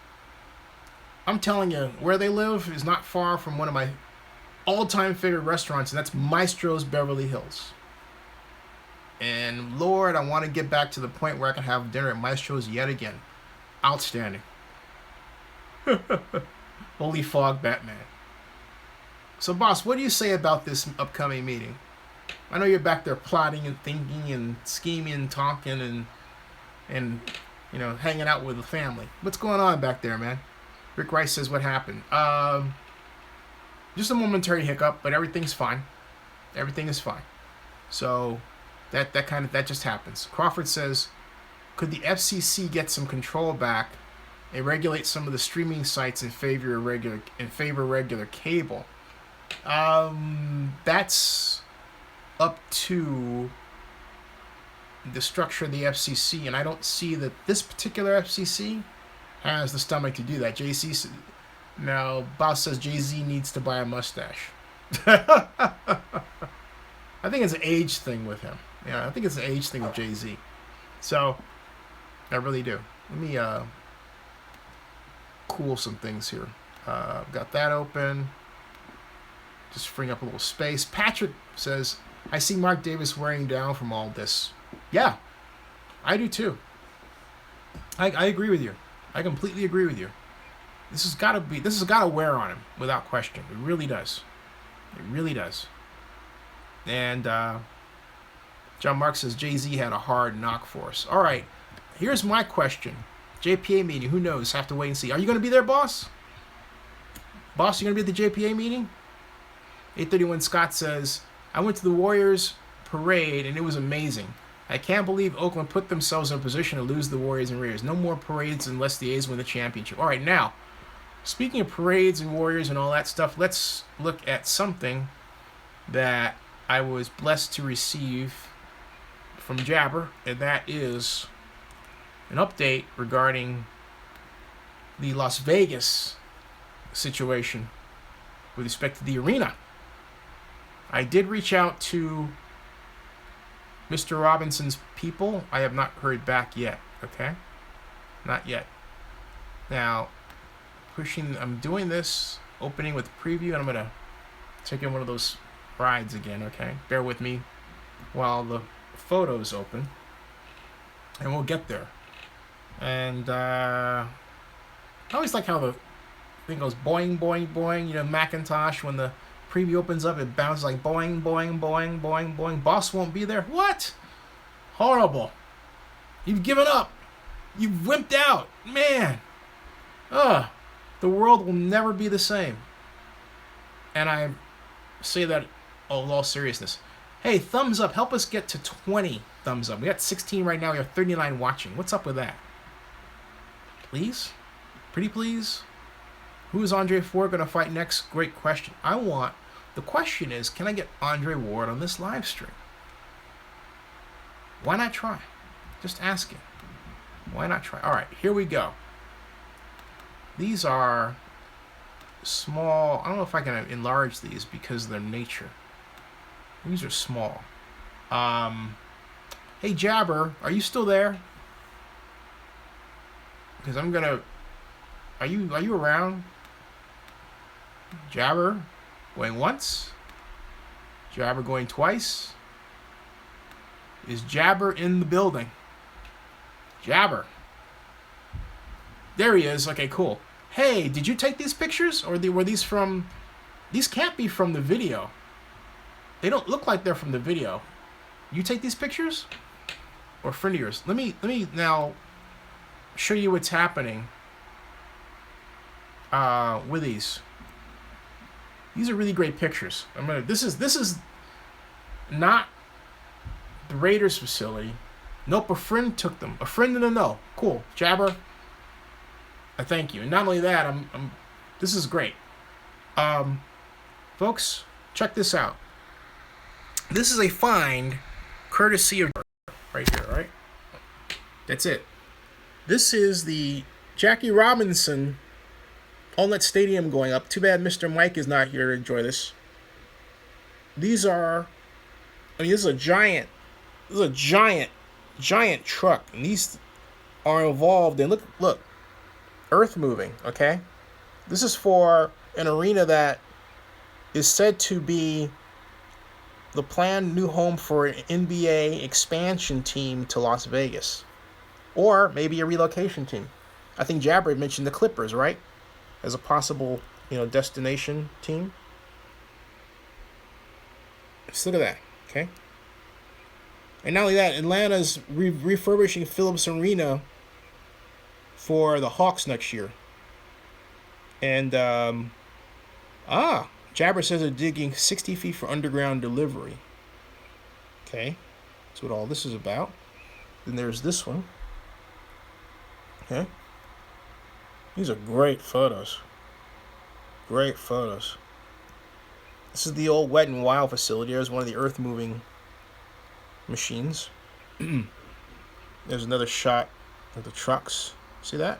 I'm telling you, where they live is not far from one of my all-time favorite restaurants, and that's Maestro's Beverly Hills. And Lord, I want to get back to the point where I can have dinner at Maestro's yet again. Outstanding. Holy fog, Batman. So, boss, what do you say about this upcoming meeting? I know you're back there plotting and thinking and scheming and talking and you know, hanging out with the family. What's going on back there, man? Rick Rice says, what happened? Just a momentary hiccup, but everything's fine. Everything is fine. So that just happens. Crawford says, could the FCC get some control back and regulate some of the streaming sites in favor of regular cable? That's up to the structure of the FCC, and I don't see that this particular FCC has the stomach to do that. JC now, boss says Jay-Z needs to buy a mustache. I think it's an age thing with him. Yeah, I think it's an age thing with Jay-Z. So, I really do. Let me cool some things here. Got that open. Just freeing up a little space. Patrick says, I see Mark Davis wearing down from all this. Yeah, I do too. I agree with you. I completely agree with you. This has got to wear on him without question. It really does. It really does. And John Mark says Jay-Z had a hard knock for us. All right, here's my question. JPA meeting, who knows? Have to wait and see. Are you going to be there, boss? Boss, you going to be at the JPA meeting? 831 Scott says, I went to the Warriors parade and it was amazing. I can't believe Oakland put themselves in a position to lose the Warriors and Raiders. No more parades unless the A's win the championship. All right, now, speaking of parades and Warriors and all that stuff, let's look at something that I was blessed to receive from Jabber, and that is an update regarding the Las Vegas situation with respect to the arena. I did reach out to Mr. Robinson's people. I have not heard back yet, okay? Not yet. Now, I'm doing this, opening with preview, and I'm going to take in one of those rides again, okay? Bear with me while the photos open, and we'll get there. And I always like how the thing goes boing, boing, boing. You know, Macintosh, when the preview opens up, it bounces like boing, boing, boing, boing, boing. Boss won't be there. What? Horrible. You've given up. You've wimped out. Man. The world will never be the same. And I say that in all seriousness. Hey, thumbs up. Help us get to 20 thumbs up. We got 16 right now. We have 39 watching. What's up with that? Please? Pretty please? Who is Andre Ford going to fight next? Great question. The question is, can I get Andre Ward on this live stream? Why not try? Just asking. Why not try? All right, here we go. These are small. I don't know if I can enlarge these because of their nature. These are small. Hey, Jabber, are you still there? Because I'm going to... Are you around? Jabber going once. Jabber going twice. Is Jabber in the building? Jabber. There he is. Okay, cool. Hey, did you take these pictures? Or were these from... These can't be from the video. They don't look like they're from the video. You take these pictures? Or friend of yours? Let me now show you what's happening with these. These are really great pictures. This is not the Raiders facility. Nope, a friend took them. A friend in the know. Cool. Jabber, I thank you. And not only that, this is great. Folks, check this out. This is a find courtesy of right here, right? That's it. This is the Jackie Robinson Outlet Stadium going up. Too bad Mr. Mike is not here to enjoy this. These are, I mean, this is a giant truck, and these are involved in look, earth moving. Okay, this is for an arena that is said to be the planned new home for an NBA expansion team to Las Vegas, or maybe a relocation team. I think Jabber mentioned the Clippers, right, as a possible destination team. Just look at that, okay. And not only that, Atlanta's refurbishing Phillips Arena for the Hawks next year. And Jabber says they're digging 60 feet for underground delivery. Okay, that's what all this is about. Then there's this one. Okay, these are great photos. Great photos. This is the old Wet and Wild facility. There's one of the earth moving machines. There's another shot of the trucks. See that?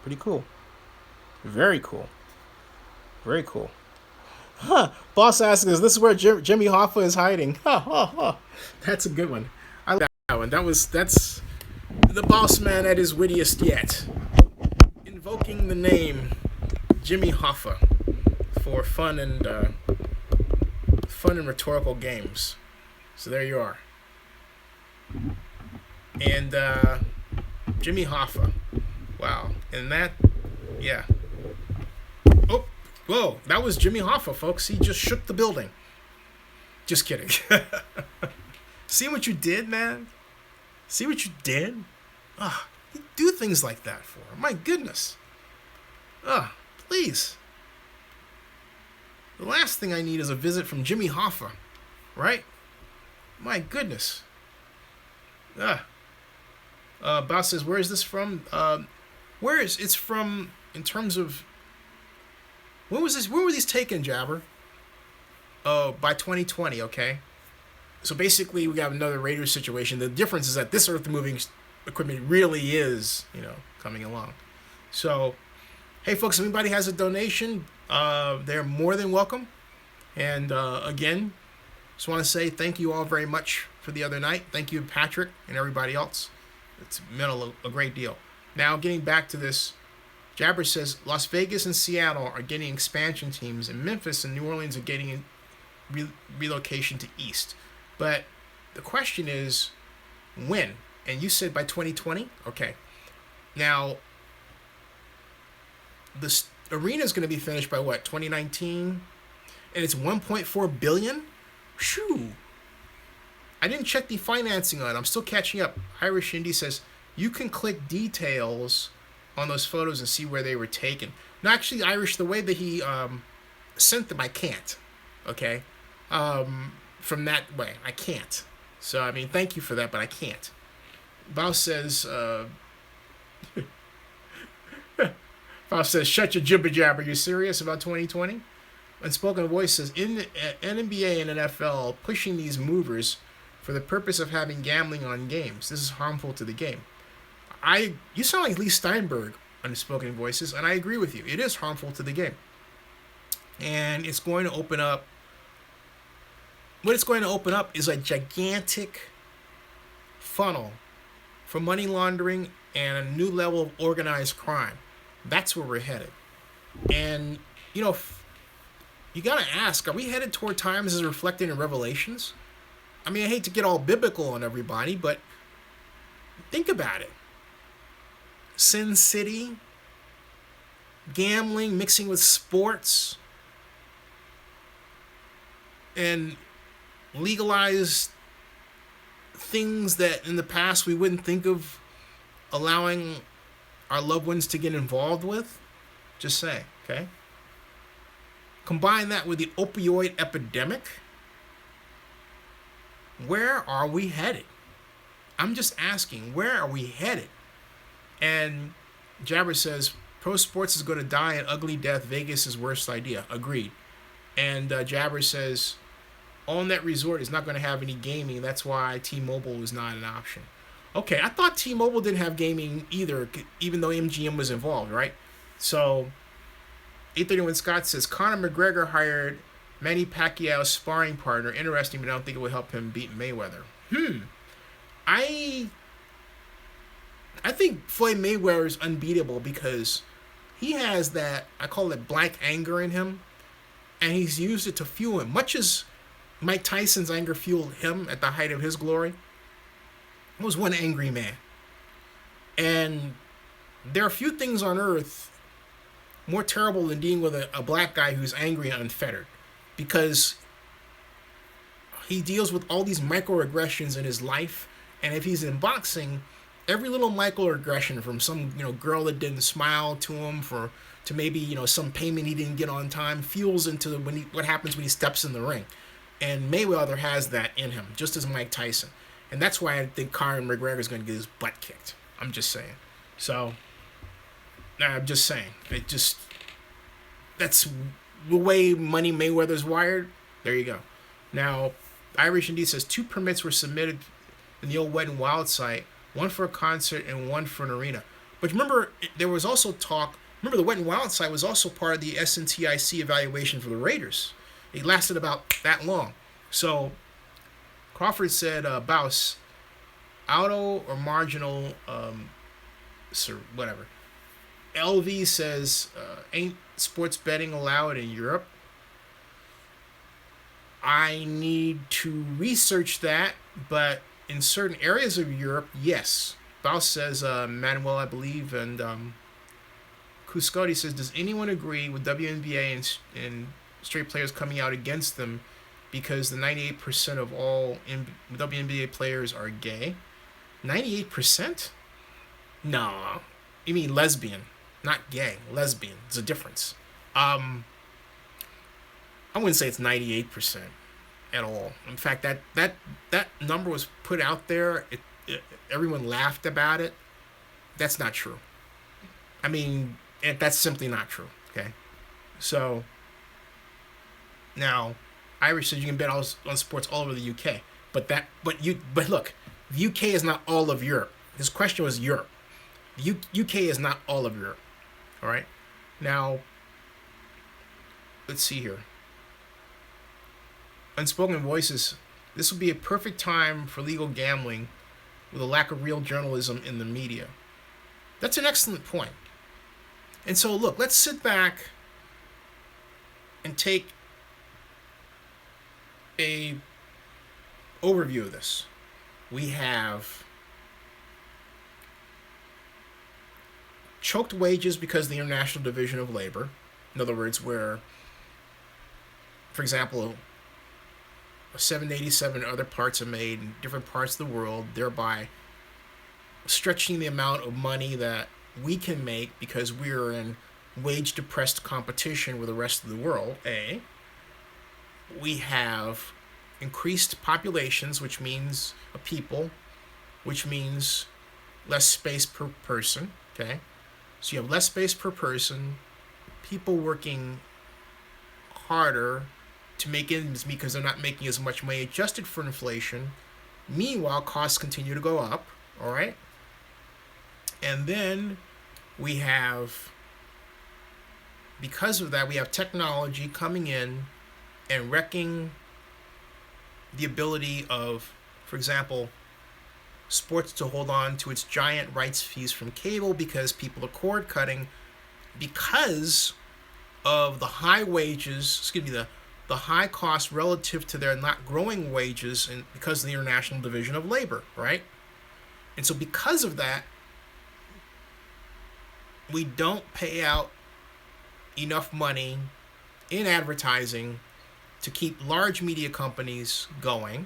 Pretty cool. Very cool. Very cool. Huh. Boss asks us, this is where Jimmy Hoffa is hiding. That's a good one. I like that one. That's the boss man at his wittiest yet. Invoking the name Jimmy Hoffa for fun and rhetorical games. So there you are. And Jimmy Hoffa. Wow. And that, yeah. Oh, whoa. That was Jimmy Hoffa, folks. He just shook the building. Just kidding. See what you did, man? See what you did? You do things like that for. My goodness. Please. The last thing I need is a visit from Jimmy Hoffa, right? My goodness. Boss says, where is this from? It's from in terms of when was this? When were these taken, Jabber? By 2020, okay. So basically, we got another Raiders situation. The difference is that this earth moving equipment really is, coming along. So, hey, folks, if anybody has a donation, they're more than welcome. And again, just want to say thank you all very much for the other night. Thank you, Patrick, and everybody else. It's meant a great deal. Now, getting back to this, Jabber says Las Vegas and Seattle are getting expansion teams, and Memphis and New Orleans are getting relocation to East. But the question is, when? And you said by 2020? Okay. Now, this arena is going to be finished by what, 2019? And it's $1.4 billion? Shoo! I didn't check the financing on it. I'm still catching up. Irish Indy says, you can click details on those photos and see where they were taken. No, actually, Irish, the way that he sent them, I can't. Okay? From that way, I can't. So, I mean, thank you for that, but I can't. Bow says, shut your jibber jabber. You serious about 2020? Unspoken Voice says, in NBA and NFL pushing these movers for the purpose of having gambling on games. This is harmful to the game. You sound like Lee Steinberg, Unspoken Voices, and I agree with you. It is harmful to the game. And it's going to open up, what it's going to open up is a gigantic funnel for money laundering and a new level of organized crime. That's where we're headed. And, you got to ask, are we headed toward times as reflected in Revelations? I mean, I hate to get all biblical on everybody, but think about it. Sin City, gambling, mixing with sports, and legalized things that in the past we wouldn't think of allowing our loved ones to get involved with. Just say, okay? Combine that with the opioid epidemic. Where are we headed? I'm just asking, where are we headed? And Jabber says, pro sports is going to die an ugly death. Vegas' worst idea. Agreed. And Jabber says, On that resort is not going to have any gaming. That's why T-Mobile is not an option. Okay, I thought T-Mobile didn't have gaming either, even though MGM was involved, right? So 831 Scott says Conor McGregor hired Manny Pacquiao's sparring partner. Interesting, but I don't think it will help him beat Mayweather. I I think Floyd Mayweather is unbeatable because he has that, I call it black anger in him, and he's used it to fuel him. Much as Mike Tyson's anger fueled him at the height of his glory, he was one angry man. And there are few things on earth more terrible than dealing with a black guy who's angry and unfettered, because he deals with all these microaggressions in his life, and if he's in boxing, every little microaggression from some girl that didn't smile to him to maybe some payment he didn't get on time fuels into what happens when he steps in the ring. And Mayweather has that in him, just as Mike Tyson, and that's why I think Conor McGregor is going to get his butt kicked. I'm just saying. So, I'm just saying. That's the way Money Mayweather's wired. There you go. Now, Irish Indeed says 2 permits were submitted in the old Wet n Wild site, one for a concert and one for an arena. But remember, there was also talk. Remember, the Wet n Wild site was also part of the SNTIC evaluation for the Raiders. It lasted about that long. So, Crawford said, Baus, auto or marginal, whatever. LV says, ain't sports betting allowed in Europe? I need to research that, but in certain areas of Europe, yes. Baus says, Manuel, I believe, and Cuscotti says, does anyone agree with WNBA and straight players coming out against them because the 98% of all WNBA players are gay? 98%? No. You mean lesbian, not gay. Lesbian. There's a difference. I wouldn't say it's 98% at all. In fact, that number was put out there. Everyone laughed about it. That's not true. I mean, that's simply not true. Okay, so now Irish says you can bet on sports all over the UK, but look, the UK is not all of Europe. His question was Europe. The UK is not all of Europe. All right, now let's see here. Unspoken Voices. This would be a perfect time for legal gambling with a lack of real journalism in the media. That's an excellent point. And so, look, let's sit back and take a overview of this. We have choked wages because of the International Division of Labor. In other words, where, for example, a 787 and other parts are made in different parts of the world, thereby stretching the amount of money that we can make because we're in wage-depressed competition with the rest of the world. We have increased populations, which means people, which means less space per person. Okay, so you have less space per person, people working harder to make ends meet because they're not making as much money adjusted for inflation. Meanwhile, costs continue to go up. All right, and then we have, because of that, we have technology coming in and wrecking the ability of, for example, sports to hold on to its giant rights fees from cable because people are cord cutting because of the high wages, the high cost relative to their not growing wages, and because of the International Division of Labor, right? And so because of that, we don't pay out enough money in advertising to keep large media companies going,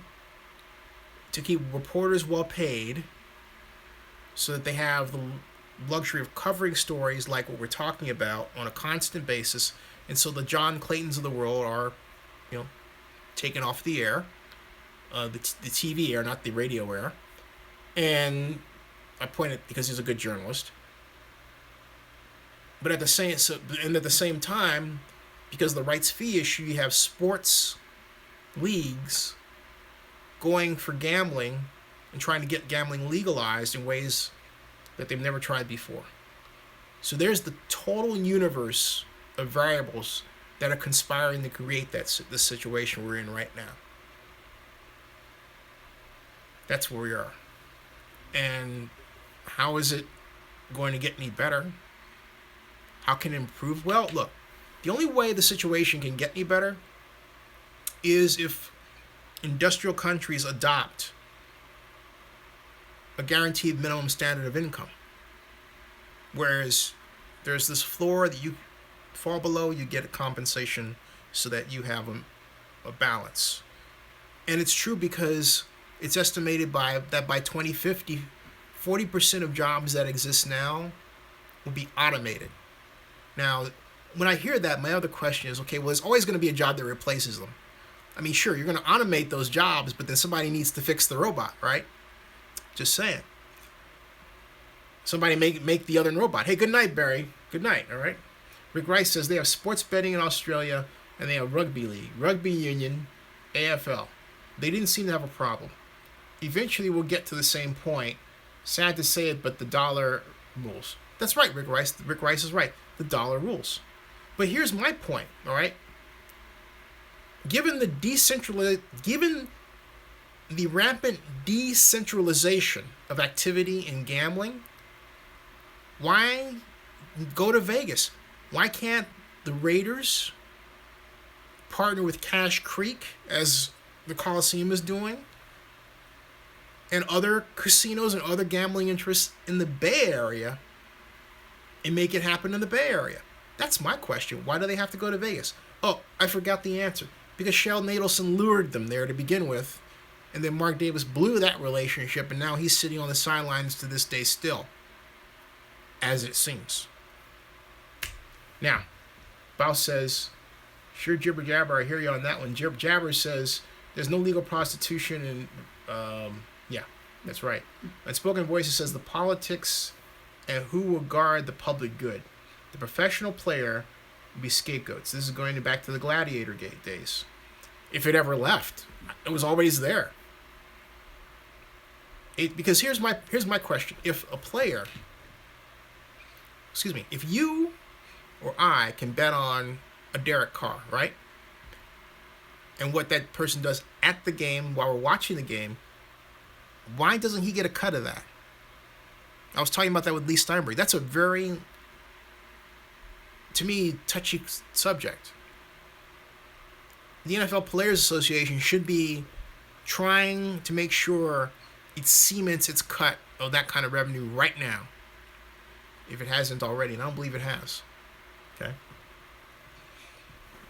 to keep reporters well paid, so that they have the luxury of covering stories like what we're talking about on a constant basis. And so the John Claytons of the world are, taken off the air, the TV air, not the radio air. And I point it because he's a good journalist. But at the same time, because of the rights fee issue, you have sports leagues going for gambling and trying to get gambling legalized in ways that they've never tried before. So there's the total universe of variables that are conspiring to create this situation we're in right now. That's where we are. And how is it going to get any better? How can it improve? Well, look, the only way the situation can get any better is if industrial countries adopt a guaranteed minimum standard of income. Whereas there's this floor that you fall below, you get a compensation so that you have a balance. And it's true because it's estimated that by 2050, 40% of jobs that exist now will be automated. Now, when I hear that, my other question is, okay, well, there's always going to be a job that replaces them. I mean, sure, you're going to automate those jobs, but then somebody needs to fix the robot, right? Just saying. Somebody make the other robot. Hey, good night, Barry. Good night, all right? Rick Rice says they have sports betting in Australia and they have rugby league, rugby union, AFL. They didn't seem to have a problem. Eventually we'll get to the same point. Sad to say it, but the dollar rules. That's right, Rick Rice. Rick Rice is right. The dollar rules. But here's my point, all right? Given the rampant decentralization of activity in gambling, why go to Vegas? Why can't the Raiders partner with Cash Creek, as the Coliseum is doing, and other casinos and other gambling interests in the Bay Area, and make it happen in the Bay Area? That's my question. Why do they have to go to Vegas? Oh, I forgot the answer. Because Sheldon Adelson lured them there to begin with, and then Mark Davis blew that relationship, and now he's sitting on the sidelines to this day still, as it seems. Now, Bao says, sure, jibber jabber, I hear you on that one. Jibber jabber says, there's no legal prostitution, and yeah, that's right. Unspoken Voices says, the politics and who will guard the public good. The professional player will be scapegoats. This is going back to the Gladiator days. If it ever left, it was always there. Because here's my question. If you or I can bet on a Derek Carr, right? And what that person does at the game while we're watching the game, why doesn't he get a cut of that? I was talking about that with Lee Steinberg. That's a very, to me, touchy subject. The NFL Players Association should be trying to make sure it cements its cut of that kind of revenue right now, if it hasn't already, and I don't believe it has. Okay?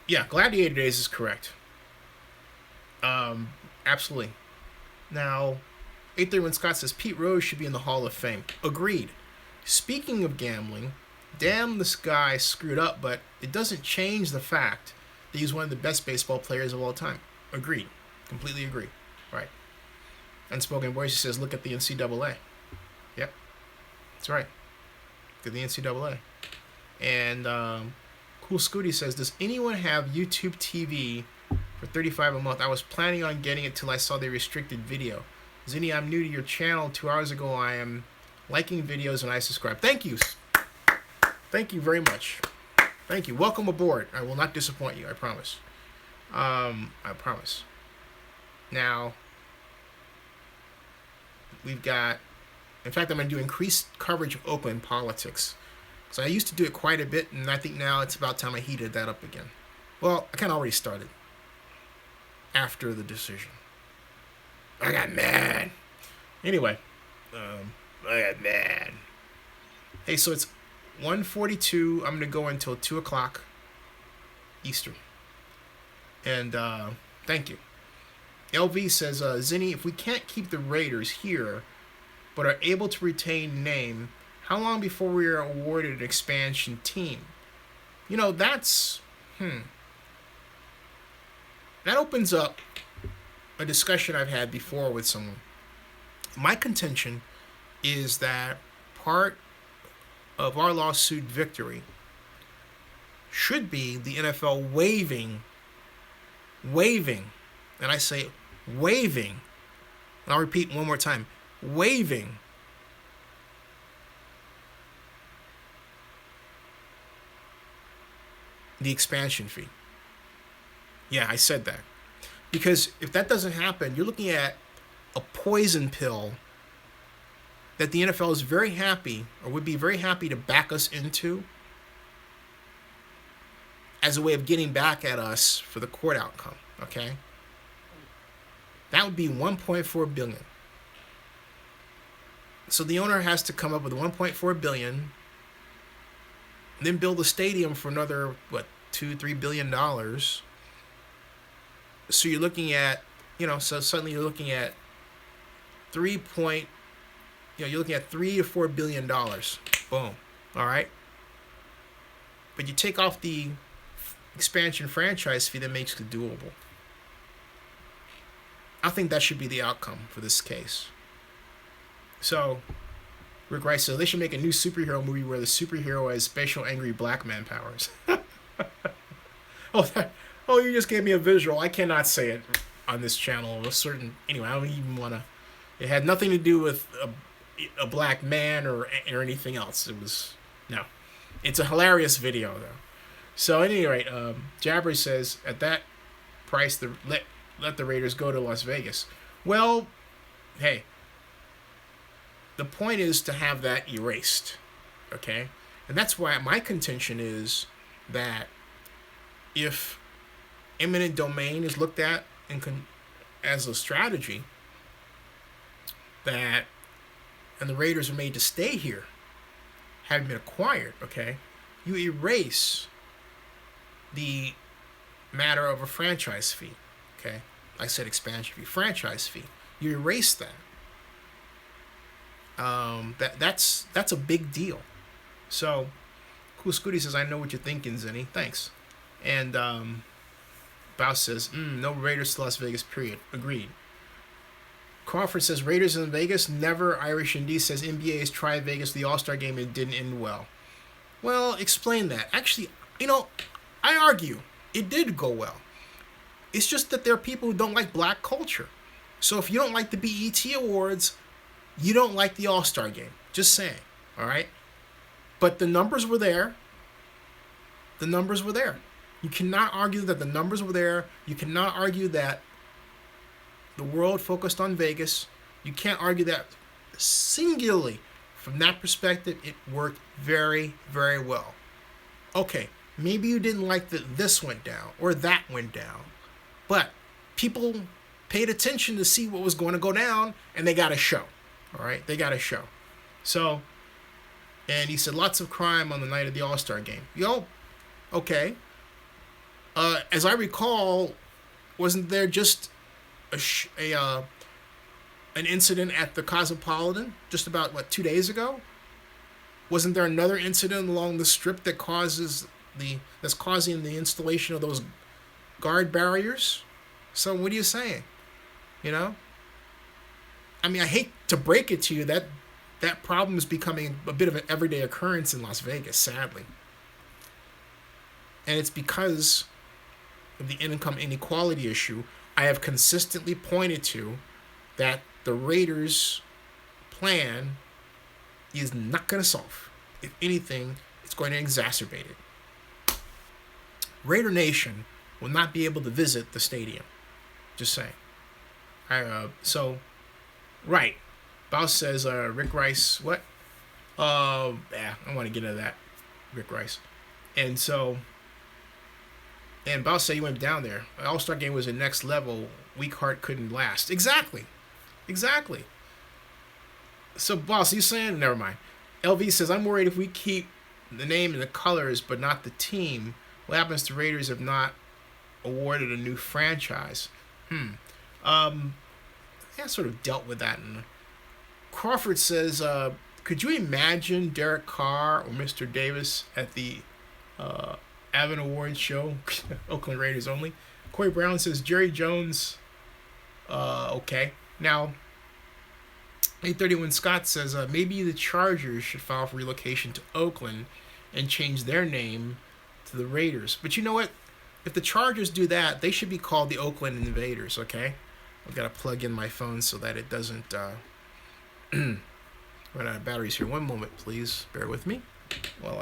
Yeah, Gladiator Days is correct. Absolutely. Now, 831 Scott says Pete Rose should be in the Hall of Fame. Agreed. Speaking of gambling, damn, this guy screwed up, but it doesn't change the fact that he's one of the best baseball players of all time. Agreed. Completely agree. Right. Unspoken Voices says, look at the NCAA. Yep. That's right. Look at the NCAA. And Cool Scooty says, does anyone have YouTube TV for $35 a month? I was planning on getting it till I saw the restricted video. Zinni, I'm new to your channel. 2 hours ago, I am liking videos and I subscribe. Thank you. Thank you very much. Thank you. Welcome aboard. I will not disappoint you. I promise. I promise. Now, we've got, in fact, I'm going to do increased coverage of Oakland politics. So I used to do it quite a bit, and I think now it's about time I heated that up again. Well, I kind of already started after the decision. I got mad. Anyway, I got mad. Hey, so it's 1:42. I'm going to go until 2 o'clock Eastern. And thank you. LV says, Zinni, if we can't keep the Raiders here, but are able to retain name, how long before we are awarded an expansion team? You know, that's, that opens up a discussion I've had before with someone. My contention is that part of our lawsuit victory should be the NFL waiving And I say waiving, and I'll repeat one more time, waiving the expansion fee. Yeah, I said that. Because if that doesn't happen, you're looking at a poison pill that the NFL is very happy, or would be very happy to back us into as a way of getting back at us for the court outcome, okay? That would be $1.4 billion. So the owner has to come up with $1.4 billion, then build a stadium for another, $2-3 billion. So you're looking at, so suddenly you're looking at you're looking at $3 to $4 billion. Boom. All right. But you take off the expansion franchise fee, that makes it doable. I think that should be the outcome for this case. So, Rick Rice says they should make a new superhero movie where the superhero has special angry black man powers. You just gave me a visual. I cannot say it on this channel. Anyway, I don't even want to. It had nothing to do with a black man or anything else. No. It's a hilarious video though. So at any rate, Jabber says at that price, let the Raiders go to Las Vegas. Well, hey, the point is to have that erased, okay? And that's why my contention is that if eminent domain is looked at as a strategy, and the Raiders are made to stay here, having been acquired, okay, you erase the matter of a franchise fee, okay? I said expansion fee, franchise fee. You erase that. That's a big deal. So, Cool Scooty says, I know what you're thinking, Zenny. Thanks. And Baus says, no Raiders to Las Vegas, period. Agreed. Crawford says, Raiders in Vegas, never. Irish Indy says, NBA has tried Vegas, the All-Star game, and it didn't end well. Well, explain that. Actually, I argue it did go well. It's just that there are people who don't like black culture. So if you don't like the BET Awards, you don't like the All-Star game. Just saying, all right? But the numbers were there. The numbers were there. You cannot argue that the numbers were there. You cannot argue that the world focused on Vegas. You can't argue that singularly. From that perspective, it worked very, very well. Okay, maybe you didn't like that this went down or that went down. But people paid attention to see what was going to go down, and they got a show. All right? They got a show. So, and he said, lots of crime on the night of the All-Star game. Okay. As I recall, wasn't there just an incident at the Cosmopolitan just about, 2 days ago? Wasn't there another incident along the strip that's causing the installation of those guard barriers? So what are you saying? I mean, I hate to break it to you, that problem is becoming a bit of an everyday occurrence in Las Vegas, sadly. And it's because of the income inequality issue I have consistently pointed to, that the Raiders' plan is not going to solve. If anything, it's going to exacerbate it. Raider Nation will not be able to visit the stadium. Just saying. Right. Baus says, Rick Rice, what? I want to get into that. Rick Rice. And Baus said he went down there. The All-Star game was the next level. Weak heart couldn't last. Exactly. So, Baus, you saying? Never mind. LV says, I'm worried if we keep the name and the colors, but not the team, what happens to Raiders if not awarded a new franchise? I sort of dealt with that. And Crawford says, could you imagine Derek Carr or Mr. Davis at the Avon Awards show? Oakland Raiders only. Corey Brown says, Jerry Jones. Okay. Now, 831 Scott says, maybe the Chargers should file for relocation to Oakland and change their name to the Raiders. But you know what? if the Chargers do that, they should be called the Oakland Invaders, okay? I've got to plug in my phone so that it doesn't run out of batteries here. One moment, please. Bear with me while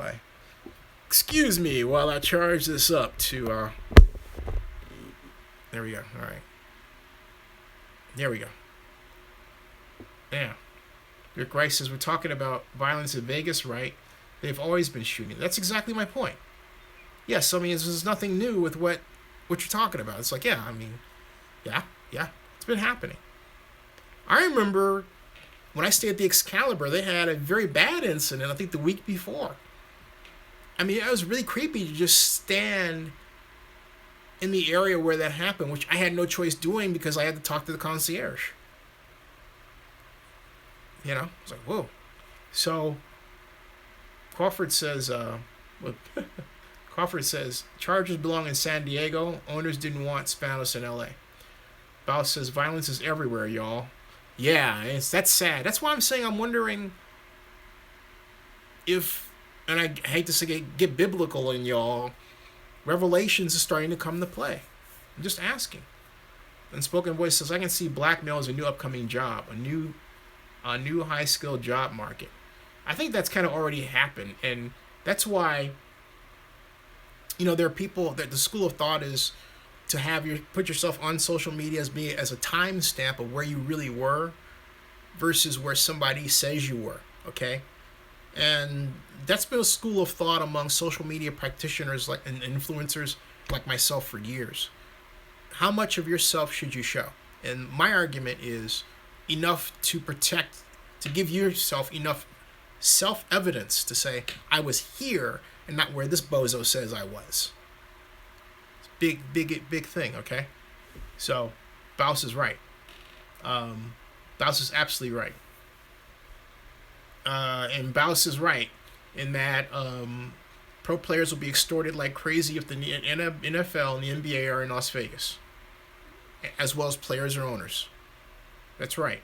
I charge this up to, there we go. All right. There we go. Yeah. Rick Rice says, we're talking about violence in Vegas, right? They've always been shooting. That's exactly my point. Yes, I mean, there's nothing new with what you're talking about. It's like, yeah, I mean, yeah, it's been happening. I remember when I stayed at the Excalibur, they had a very bad incident, I think the week before. I mean, it was really creepy to just stand in the area where that happened, which I had no choice doing because I had to talk to the concierge. You know, it's like, whoa. So, Crawford says, Chargers belong in San Diego. Owners didn't want Spanos in L.A. Bao says, violence is everywhere, y'all. Yeah, that's sad. That's why I'm saying I'm wondering if, and I hate to say get biblical in y'all, Revelations is starting to come into play. I'm just asking. Unspoken Voice says, I can see blackmail as a new upcoming job, a new high-skilled job market. I think that's kind of already happened, and that's why, you know, there are people that the school of thought is to have put yourself on social media as a timestamp of where you really were versus where somebody says you were, okay? And that's been a school of thought among social media practitioners and influencers like myself for years. How much of yourself should you show? And my argument is enough to give yourself enough self-evidence to say, I was here and not where this bozo says I was. It's big thing, okay? So, Baus is right. Baus is absolutely right. And Baus is right in that pro players will be extorted like crazy if the NFL and the NBA are in Las Vegas, as well as players or owners. That's right.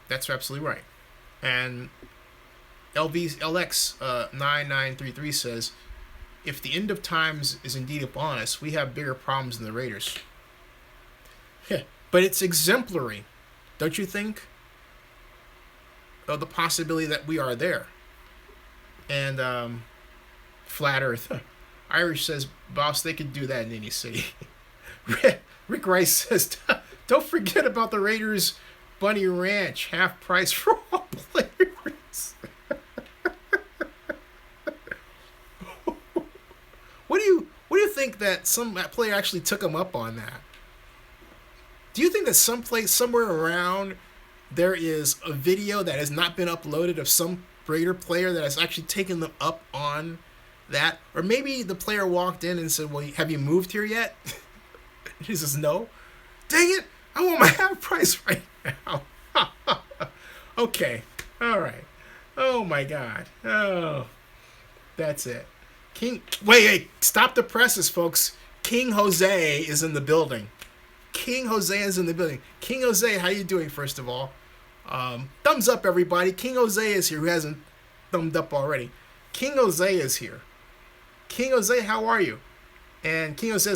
That's absolutely right. And LX9933 says, if the end of times is indeed upon us, we have bigger problems than the Raiders. Yeah, but it's exemplary, don't you think? Of the possibility that we are there. And Flat Earth. Irish says, boss, they could do that in any city. Rick Rice says, don't forget about the Raiders Bunny Ranch, half price for all players. What do you think that some player actually took him up on that? Do you think that somewhere around there is a video that has not been uploaded of some Raider player that has actually taken them up on that? Or maybe the player walked in and said, well, have you moved here yet? He says, no. Dang it, I want my half price right now. Okay, all right. Oh, my God. Oh, that's it. Wait, stop the presses, folks. King Jose is in the building. King Jose is in the building. King Jose, how you doing, first of all? Thumbs up, everybody. King Jose is here, who hasn't thumbed up already. King Jose is here. King Jose, how are you? And King Jose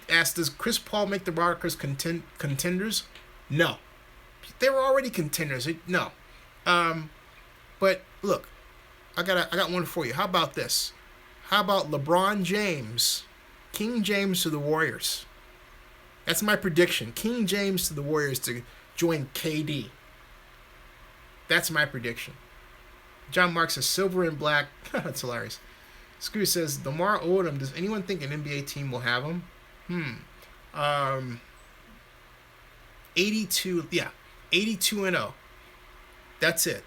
asks, does Chris Paul make the Rockers contenders? No. They were already contenders. No. But look, I got one for you. How about this? How about LeBron James, King James to the Warriors? That's my prediction. King James to the Warriors to join KD. That's my prediction. John Mark says silver and black. That's hilarious. Screw says Lamar Odom. Does anyone think an NBA team will have him? 82. Yeah, 82-0. That's it.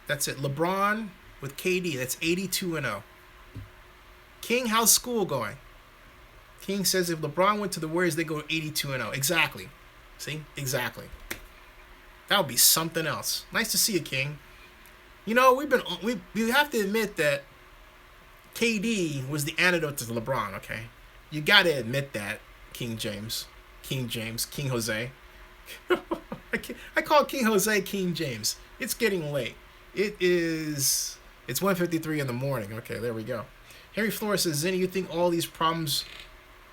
LeBron with KD. That's 82-0. King, how's school going? King says if LeBron went to the Warriors, they go 82-0. Exactly. See? Exactly. That would be something else. Nice to see you, King. You know, we have to admit that KD was the antidote to LeBron, okay? You got to admit that, King Jose. I call King Jose King James. It's getting late. It's 1:53 in the morning. Okay, there we go. Henry Flores says, Zenny, you think all these problems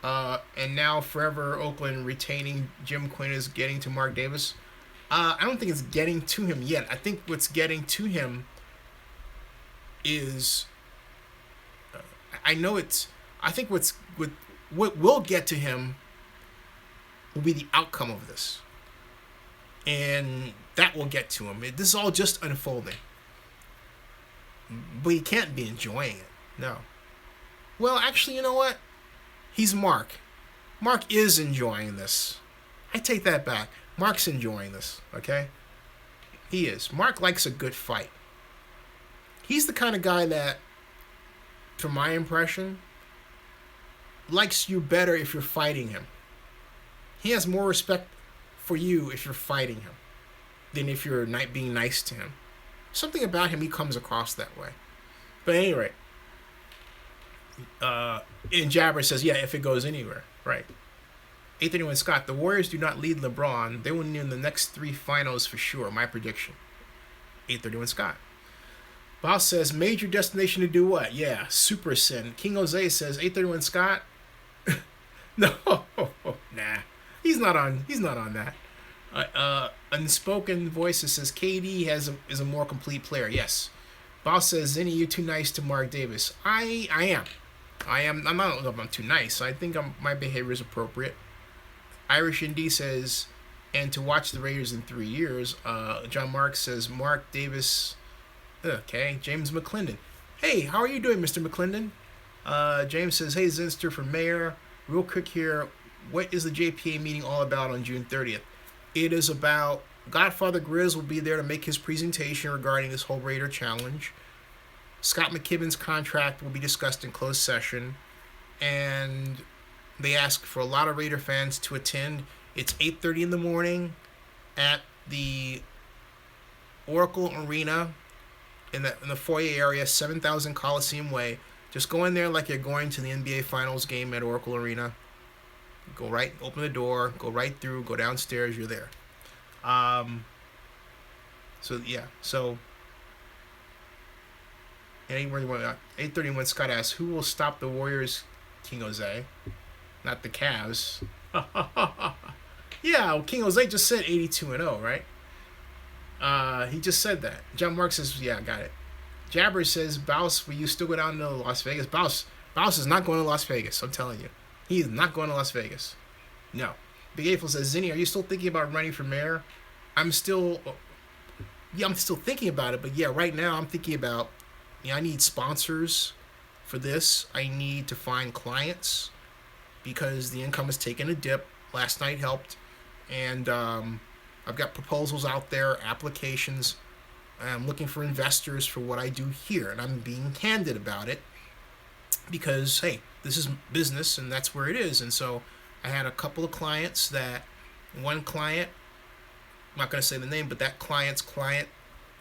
And now forever Oakland retaining Jim Quinn is getting to Mark Davis. I don't think it's getting to him yet. I think what's getting to him is, I know it's. I think what will get to him will be the outcome of this, and that will get to him. This is all just unfolding, but he can't be enjoying it. No. Well, actually, you know what? He's Mark. Mark is enjoying this. I take that back. Mark's enjoying this. Okay. He is. Mark likes a good fight. He's the kind of guy that, from my impression, likes you better if you're fighting him. He has more respect for you if you're fighting him than if you're being nice to him. Something about him, he comes across that way. But at any rate, and Jabber says, yeah, if it goes anywhere. Right. 831 Scott, the Warriors do not lead LeBron. They will win the next 3 finals for sure. My prediction. 831 Scott. Boss says, major destination to do what? Yeah, Super Sin. King Jose says, 831 Scott. No, nah. He's not on that. Unspoken Voices says, KD is a more complete player. Yes. Boss says, Zinni, you're too nice to Mark Davis. I am. I'm not. I'm too nice. I think my behavior is appropriate. Irish ND says, and to watch the Raiders in 3 years. John Mark says, Mark Davis. Okay. James McClendon. Hey, how are you doing, Mr. McClendon? James says, hey, Zinster for mayor. Real quick here. What is the JPA meeting all about on June 30th? It is about Godfather Grizz will be there to make his presentation regarding this whole Raider challenge. Scott McKibben's contract will be discussed in closed session. And they ask for a lot of Raider fans to attend. It's 8:30 in the morning at the Oracle Arena in the foyer area, 7,000 Coliseum Way. Just go in there like you're going to the NBA Finals game at Oracle Arena. Go right, open the door, go right through, go downstairs, you're there. So 831 Scott asks, who will stop the Warriors, King Jose? Not the Cavs. Yeah, well, King Jose just said 82-0, right? He just said that. John Mark says, yeah, got it. Jabber says, Bouse, will you still go down to Las Vegas? Bouse is not going to Las Vegas, I'm telling you. He is not going to Las Vegas. No. Big April says, Zinni, are you still thinking about running for mayor? I'm still thinking about it, but yeah, right now I'm thinking about, I need sponsors for this. I need to find clients because the income has taken a dip. Last night helped. And I've got proposals out there, applications. I'm looking for investors for what I do here, and I'm being candid about it because, hey, this is business and that's where it is. And so I had a couple of clients one client, I'm not going to say the name, but that client's client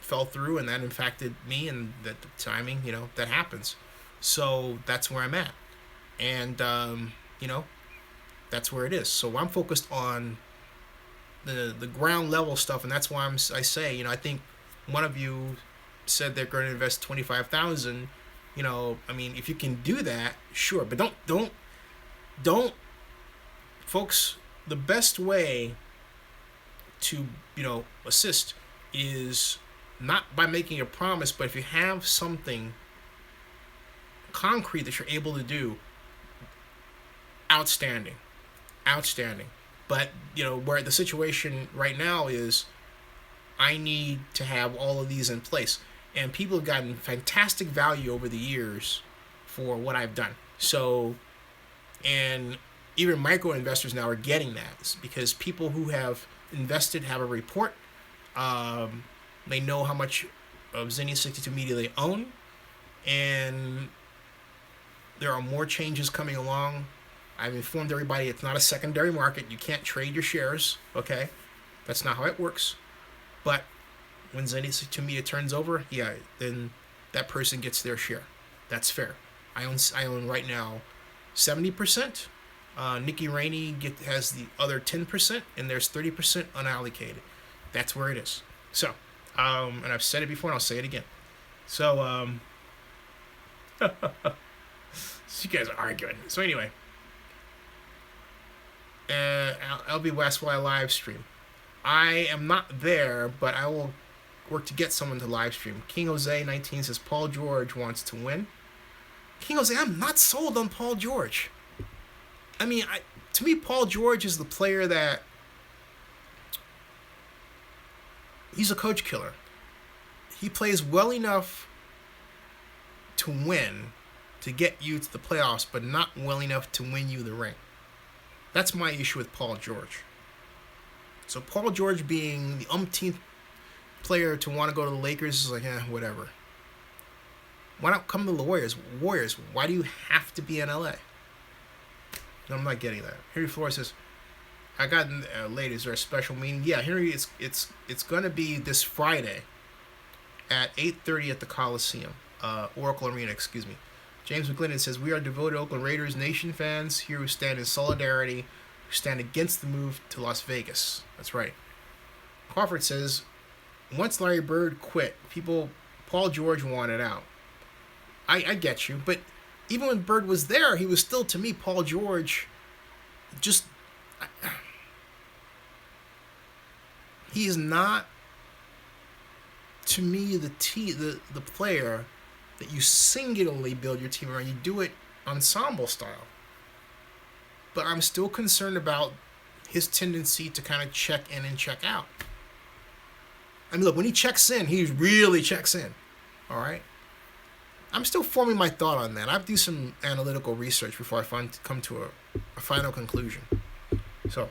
fell through and that impacted me, and that the timing, that happens. So that's where I'm at. And, that's where it is. So I'm focused on the ground level stuff, and that's why I say, I think one of you said they're going to invest $25,000. If you can do that, sure, but don't, folks. The best way to assist is not by making a promise, but if you have something concrete that you're able to do, outstanding. But where the situation right now is, I need to have all of these in place. And people have gotten fantastic value over the years for what I've done. So, and even micro investors now are getting that because people who have invested have a report. They know how much of Zinni 62 Media they own. And there are more changes coming along. I've informed everybody it's not a secondary market. You can't trade your shares, okay? That's not how it works. But when Zinni 62 Media turns over, yeah, then that person gets their share. That's fair. I own right now 70%. Nikki Rainey has the other 10%, and there's 30% unallocated. That's where it is. So, and I've said it before, and I'll say it again. So, so you guys are arguing. So anyway, LB West while I live stream. I am not there, but I will work to get someone to live stream. King Jose 19 says Paul George wants to win. King Jose, I'm not sold on Paul George. I mean, to me, Paul George is the player that he's a coach killer. He plays well enough to win, to get you to the playoffs, but not well enough to win you the ring. That's my issue with Paul George. So Paul George being the umpteenth player to want to go to the Lakers is like, whatever. Why not come to the Warriors? Warriors, why do you have to be in LA? I'm not getting that. Henry Flores says, I got late. Is there a special meeting? Yeah, Henry, it's going to be this Friday at 8:30 at the Coliseum, Oracle Arena, excuse me. James McGlinnan says, we are devoted Oakland Raiders Nation fans here who stand in solidarity, who stand against the move to Las Vegas. That's right. Crawford says, once Larry Bird quit, Paul George wanted out. I get you, but even when Bird was there, he was still, to me, Paul George, just... he is not, to me, the player that you singularly build your team around. You do it ensemble style. But I'm still concerned about his tendency to kind of check in and check out. I mean, look, when he checks in, he really checks in. All right? I'm still forming my thought on that. I have to do some analytical research before I come to a final conclusion. So,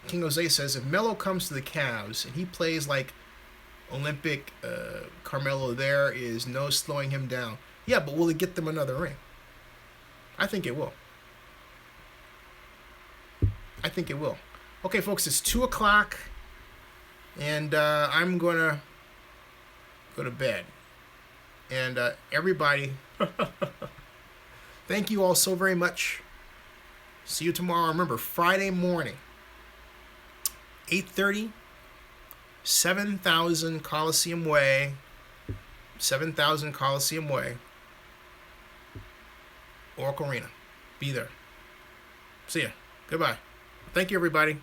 King Jose says, if Melo comes to the Cavs and he plays like Olympic Carmelo, there is no slowing him down. Yeah, but will it get them another ring? I think it will. I think it will. Okay, folks, it's 2 o'clock, and I'm going to go to bed. And everybody, thank you all so very much. See you tomorrow. Remember, Friday morning, 8:30, 7,000 Coliseum Way, 7,000 Coliseum Way, Oracle Arena. Be there. See ya. Goodbye. Thank you, everybody.